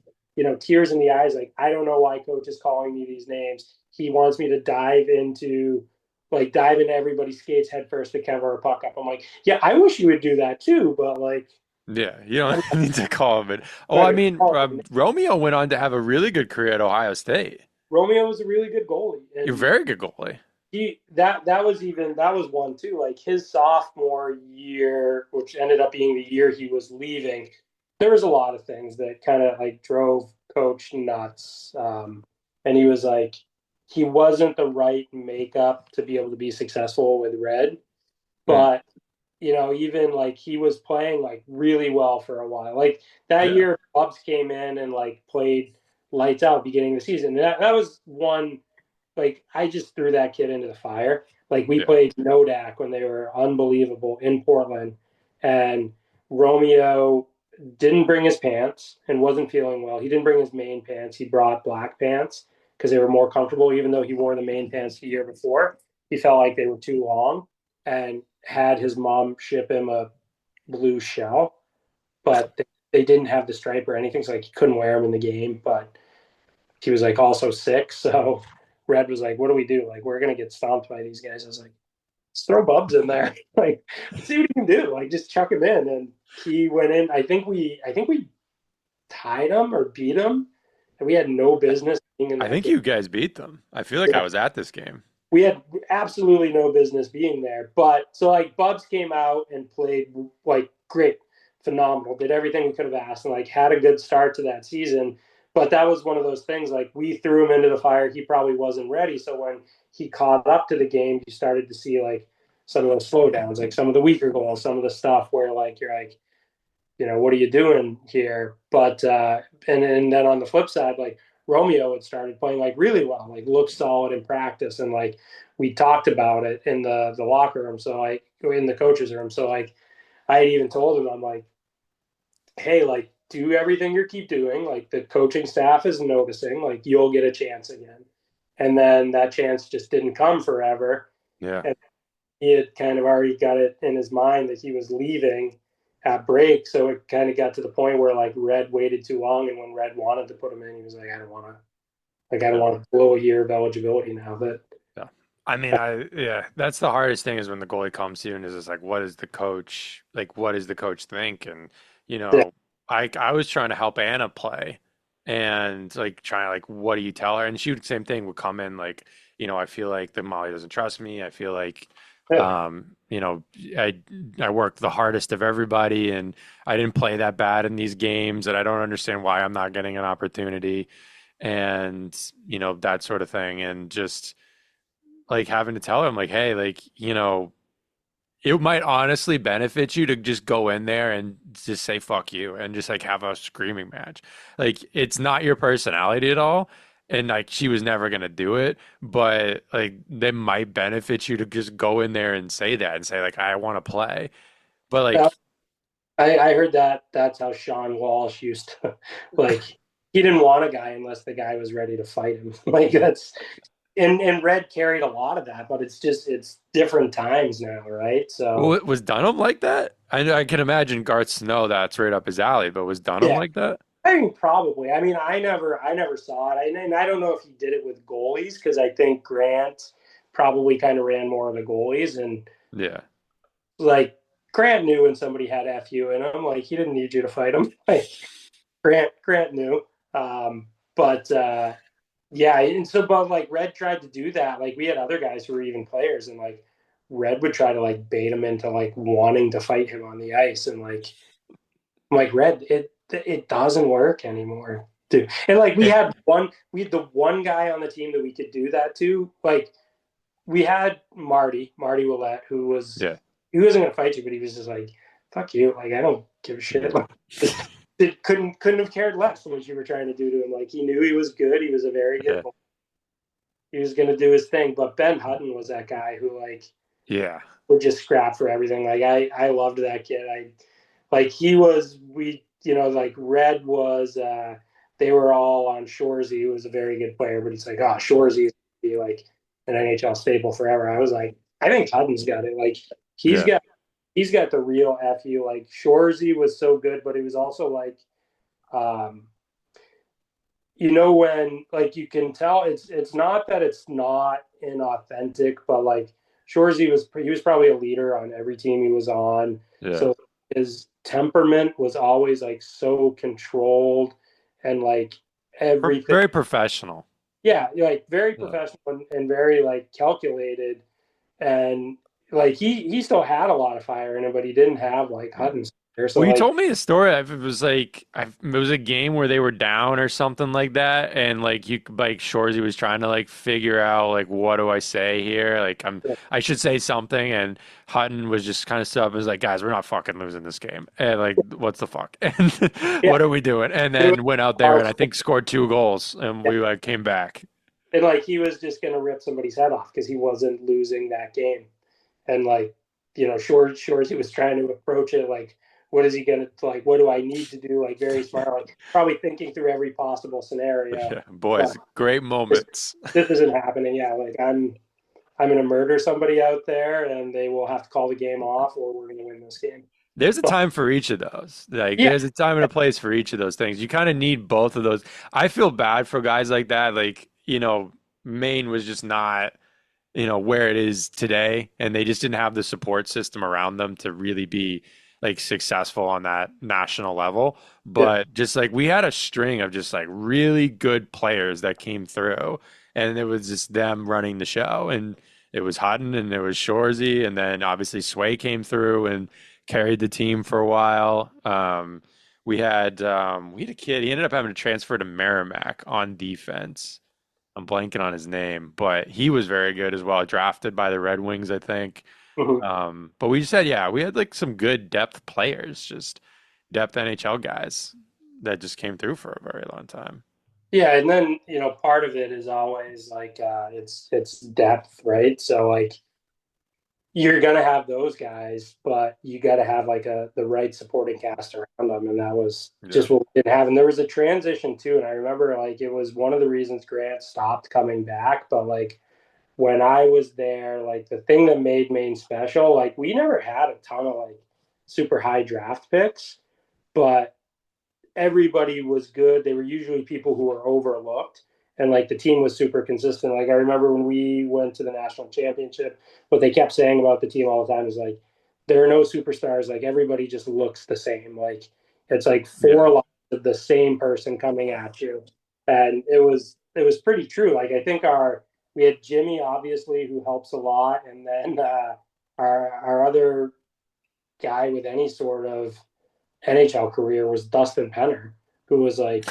tears in the eyes. Like I don't know why coach is calling me these names. He wants me to dive into everybody's skates head first to cover a puck up. I'm like, yeah, I wish you would do that too, but like, Yeah. You don't need to call him it. Oh, I better mean, call them. Romeo went on to have a really good career at Ohio State. Romeo was a really good goalie, You're a and very good goalie. that was one too. Like his sophomore year, which ended up being the year he was leaving, there was a lot of things that kind of like drove coach nuts. And he was like, he wasn't the right makeup to be able to be successful with Red, Hmm. but even like he was playing like really well for a while. Like that Yeah. year, Bubs came in and like played lights out beginning of the season. And that was one. Like I just threw that kid into the fire. Like we Yeah. played Nodak when they were unbelievable in Portland, and Romeo didn't bring his pants and wasn't feeling well. He didn't bring his main pants. He brought black pants because they were more comfortable, even though he wore the main pants the year before. He felt like they were too long and had his mom ship him a blue shell, but they didn't have the stripe or anything, so like he couldn't wear them in the game. But he was like also sick, so Red was like, "What do we do? Like we're gonna get stomped by these guys." I was like, Let's throw Bubs in there. Like, let's see what he can do. Like, just chuck him in. And he went in. I think we tied him or beat him, and we had no business being in I that think game. you guys beat them. I feel like I Yeah, was at this game. we had absolutely no business being there. But so like Bubs came out and played like great, phenomenal, did everything we could have asked, and like had a good start to that season. But that was one of those things like we threw him into the fire. He probably wasn't ready. So when he caught up to the game, you started to see like some of those slowdowns, like some of the weaker goals, some of the stuff where like you're like, what are you doing here? But and then on the flip side, like Romeo had started playing like really well, like looked solid in practice, and like we talked about it in the locker room. So like in the coaches room. So like I had even told him, I'm like, hey, like do everything you keep doing. Like the coaching staff is noticing, like you'll get a chance again. And then that chance just didn't come forever. Yeah. And he had kind of already got it in his mind that he was leaving at break. So it kind of got to the point where like Red waited too long, and when Red wanted to put him in, he was like, I don't Yeah. want to blow a year of eligibility now. But Yeah. I mean, yeah, that's the hardest thing is when the goalie comes to you and is just like, what does the coach think? And, you yeah, know, I was trying to help Anna play and like trying like, what do you tell her? And she would, same thing would come in like, I feel like the Molly doesn't trust me. I feel like, yeah, um, you know, I, I worked the hardest of everybody and I didn't play that bad in these games and I don't understand why I'm not getting an opportunity and, that sort of thing. And just, like having to tell him like, hey, like, it might honestly benefit you to just go in there and just say fuck you and just like have a screaming match. Like it's not your personality at all. And like she was never gonna do it, but like they might benefit you to just go in there and say that and say like I want to play. But yeah. like I heard that that's how Sean Walsh used to like he didn't want a guy unless the guy was ready to fight him. Like that's and Red carried a lot of that, but it's different times now, right? So was Dunham like that? I know I can imagine Garth Snow, that's right up his alley, but was Dunham yeah, like that? I think probably. I mean, I never saw it, and I don't know if he did it with goalies because I think Grant probably kind of ran more of the goalies, and Yeah. like Grant knew when somebody had FU in him, like he didn't need you to fight him. Like Grant knew, but yeah, and so but like Red tried to do that. Like we had other guys who were even players, and like Red would try to like bait him into like wanting to fight him on the ice, and like I'm like Red, it doesn't work anymore, dude. And like we had the one guy on the team that we could do that to. Like we had Marty Willette, who was Yeah. he wasn't gonna fight you, but he was just like, fuck you, like I don't give a shit. Like, just it couldn't have cared less what you were trying to do to him. Like he knew he was good, he was a very good Yeah. player. He was gonna do his thing. But Ben Hutton was that guy who like Yeah. would just scrap for everything. Like I loved that kid. I like he was we like Red was they were all on Shoresy, who was a very good player, but he's like, oh, Shoresy is be like an NHL staple forever. I was like, I think Hutton's got it. Like he's Yeah. got he's got the real FU. Like Shoresy was so good, but he was also like um when like you can tell it's not that it's not inauthentic, but like Shoresy he was probably a leader on every team he was on. Yeah. So his temperament was always like so controlled and like everything. Very professional. Yeah, like very Yeah. professional and very like calculated. And like he still had a lot of fire in him, but he didn't have like Yeah. Hutton's there. So Well, you like told me a story. It was like it was a game where they were down or something like that, and like Shorzy was trying to like figure out like what do I say here? Like I should say something, and Hutton was just kind of stuff. And was like, guys, we're not fucking losing this game, and like what's the fuck? And yeah, what are we doing? And it was then went out there and I awesome. think scored 2 goals, and we like came back. And like he was just gonna rip somebody's head off because he wasn't losing that game. And like, Shores he was trying to approach it like, what is he gonna like? What do I need to do? Like very smart, like probably thinking through every possible scenario. Yeah, But boys, great this, moments. this isn't happening. Yeah, like I'm gonna murder somebody out there, and they will have to call the game off, or we're gonna win this game. There's a But time for each of those. Like yeah, there's a time and a place for each of those things. You kind of need both of those. I feel bad for guys like that. Like, Maine was just not. where it is today, and they just didn't have the support system around them to really be like successful on that national level. Yeah. But just like we had a string of just like really good players that came through, and it was just them running the show. And it was Hutton and it was Shorzy, and then obviously Sway came through and carried the team for a while. We had a kid. He ended up having to transfer to Merrimack on defense. I'm blanking on his name, but he was very good as well. Drafted by the Red Wings, I think. Mhm. But we just had, yeah, we had like some good depth players, just depth NHL guys that just came through for a very long time. Yeah, and then part of it is always like it's depth, right? So like you're gonna have those guys, but you got to have like the right supporting cast around them, and that was Yeah. just what we didn't have. And there was a transition too, and I remember like it was one of the reasons Grant stopped coming back. But like when I was there, like the thing that made Maine special, like we never had a ton of like super high draft picks, but everybody was good. They were usually people who were overlooked. And like the team was super consistent. Like I remember when we went to the national championship, what they kept saying about the team all the time is like, there are no superstars. Like everybody just looks the same. Like it's like Yeah. four lines of the same person coming at you. And it was pretty true. Like I think we had Jimmy obviously who helps a lot. And then our other guy with any sort of NHL career was Dustin Penner, who was like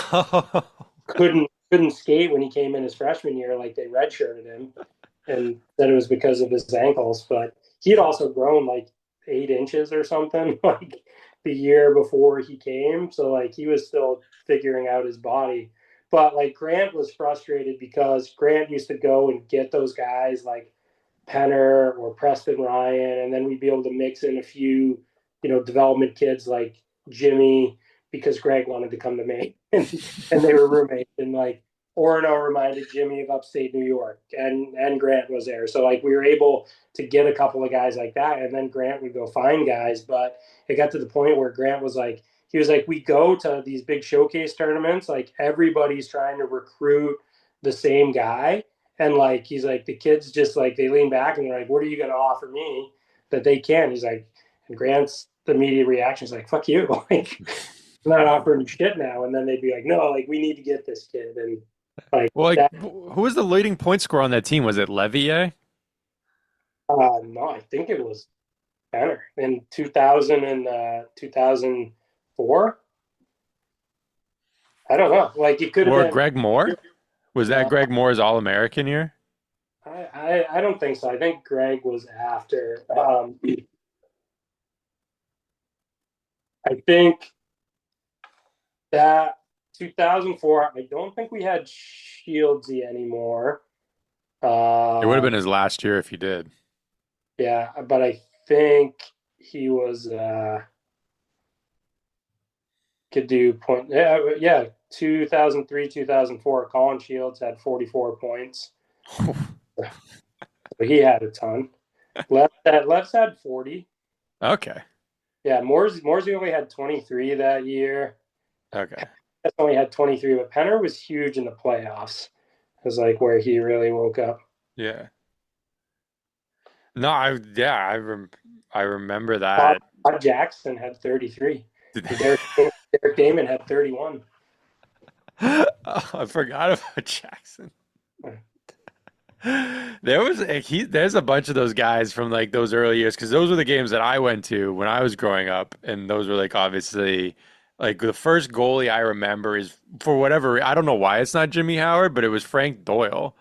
couldn't skate when he came in his freshman year. Like they redshirted him, and said it was because of his ankles. But he had also grown like 8 inches or something like the year before he came. So like he was still figuring out his body. But like Grant was frustrated because Grant used to go and get those guys like Penner or Preston Ryan, and then we'd be able to mix in a few, development kids like Jimmy because Greg wanted to come to Maine, and they were roommates. And like Orono reminded Jimmy of upstate New York, and Grant was there, so like we were able to get a couple of guys like that, and then Grant would go find guys. But it got to the point where Grant was like, he was like, we go to these big showcase tournaments, like everybody's trying to recruit the same guy, and like he's like the kids just like they lean back and they're like, "What are you going to offer me that they can?" He's like, and Grant's immediate reaction is like, "Fuck you!" Like I'm not offering shit now. And then they'd be like, "No, like we need to get this kid." And like Well, like, that. who was the leading point scorer on that team? Was it Levier? No, I think it was better in 2000 and 2004. I don't know. Like it could have Or been. Greg Moore? Was that Uh, Greg Moore's All-American year? I don't think so. I think Greg was after. I think that 2004, I don't think we had Shieldsy anymore. It would have been Um, his last year if he did. yeah, but I think he was could do point. Yeah, yeah. 2003, 2004. Colin Shields had 44 points, so he had a ton. Left's had 40. Okay. Yeah, Morsey only had 23 that year. Okay. Penn only had 23, but Penner was huge in the playoffs. It was like where he really woke up. Yeah. No, I remember Todd, that. Todd Jackson had 33, Did- and Derek Damon had 31. Oh, I forgot about Jackson. There's a bunch of those guys from like those early years because those were the games that I went to when I was growing up, and those were like obviously like the first goalie I remember is for whatever I don't know why it's not Jimmy Howard, but it was Frank Doyle.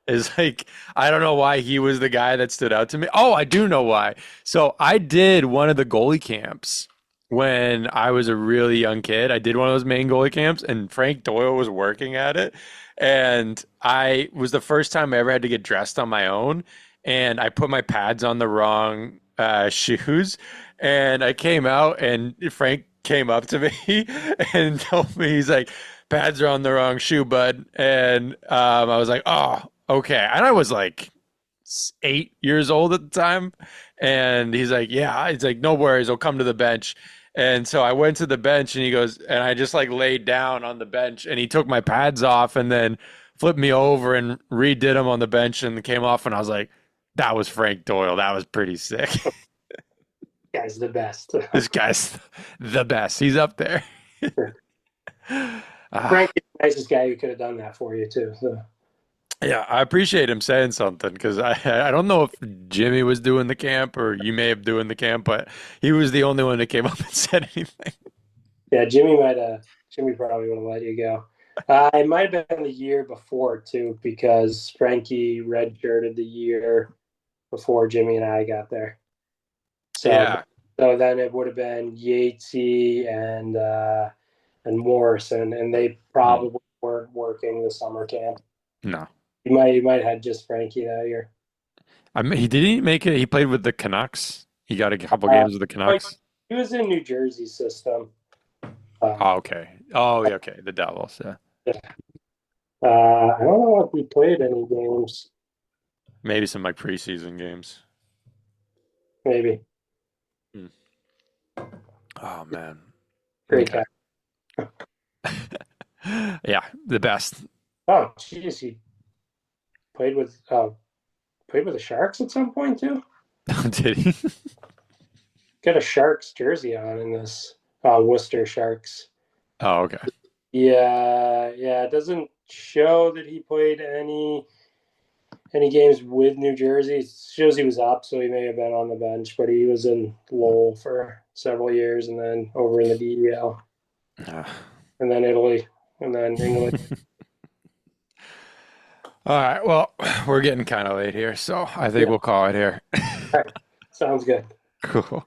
Is like I don't know why he was the guy that stood out to me. Oh, I do know why. So I did one of the goalie camps when I was a really young kid. I did one of those main goalie camps, and Frank Doyle was working at it. And I was the first time I ever had to get dressed on my own, and I put my pads on the wrong shoes, and I came out, and Frank came up to me and told me he's like, "Pads are on the wrong shoe, bud," and I was like, "Oh." Okay. And I was like 8 years old at the time. And he's like, yeah. He's like, no worries. I'll come to the bench. And so I went to the bench and he goes, and I just like laid down on the bench and he took my pads off and then flipped me over and redid them on the bench and came off. And I was like, That was Frank Doyle. That was pretty sick. Guy's the best. This guy's the best. He's up there. Frank Ah, is the nicest guy who could have done that for you too. So. yeah, I appreciate him saying something because I don't know if Jimmy was doing the camp or you may have doing the camp, but he was the only one that came up and said anything. Yeah, Jimmy probably would have let you go. It might have been the year before too, because Frankie redshirted the year before Jimmy and I got there. So, Yeah. so then it would have been Yatesy and Morrison, and they Mm, probably weren't working the summer camp. no. You might have had just Frankie that year. I mean, he didn't make it. He played with the Canucks. He got a couple Uh, games with the but Canucks. he was in New Jersey system. Um, Oh, okay. Oh, yeah, okay. The Devils, yeah. I don't know if we played any games. Maybe some like preseason games. Maybe. Hmm. Oh man. Great Okay. guy. Yeah, the best. Oh, geez, he played with uh, played with the Sharks at some point too. Did he? Got a Sharks jersey on in this Worcester Sharks. Oh, okay. Yeah, yeah. It doesn't show that he played any games with New Jersey. It shows he was up, so he may have been on the bench, but he was in Lowell for several years, and then over in the DEL, and then Italy, and then England. All right. Well, we're getting kind of late here, so I think Yeah, we'll call it here. all right. Sounds good. Cool.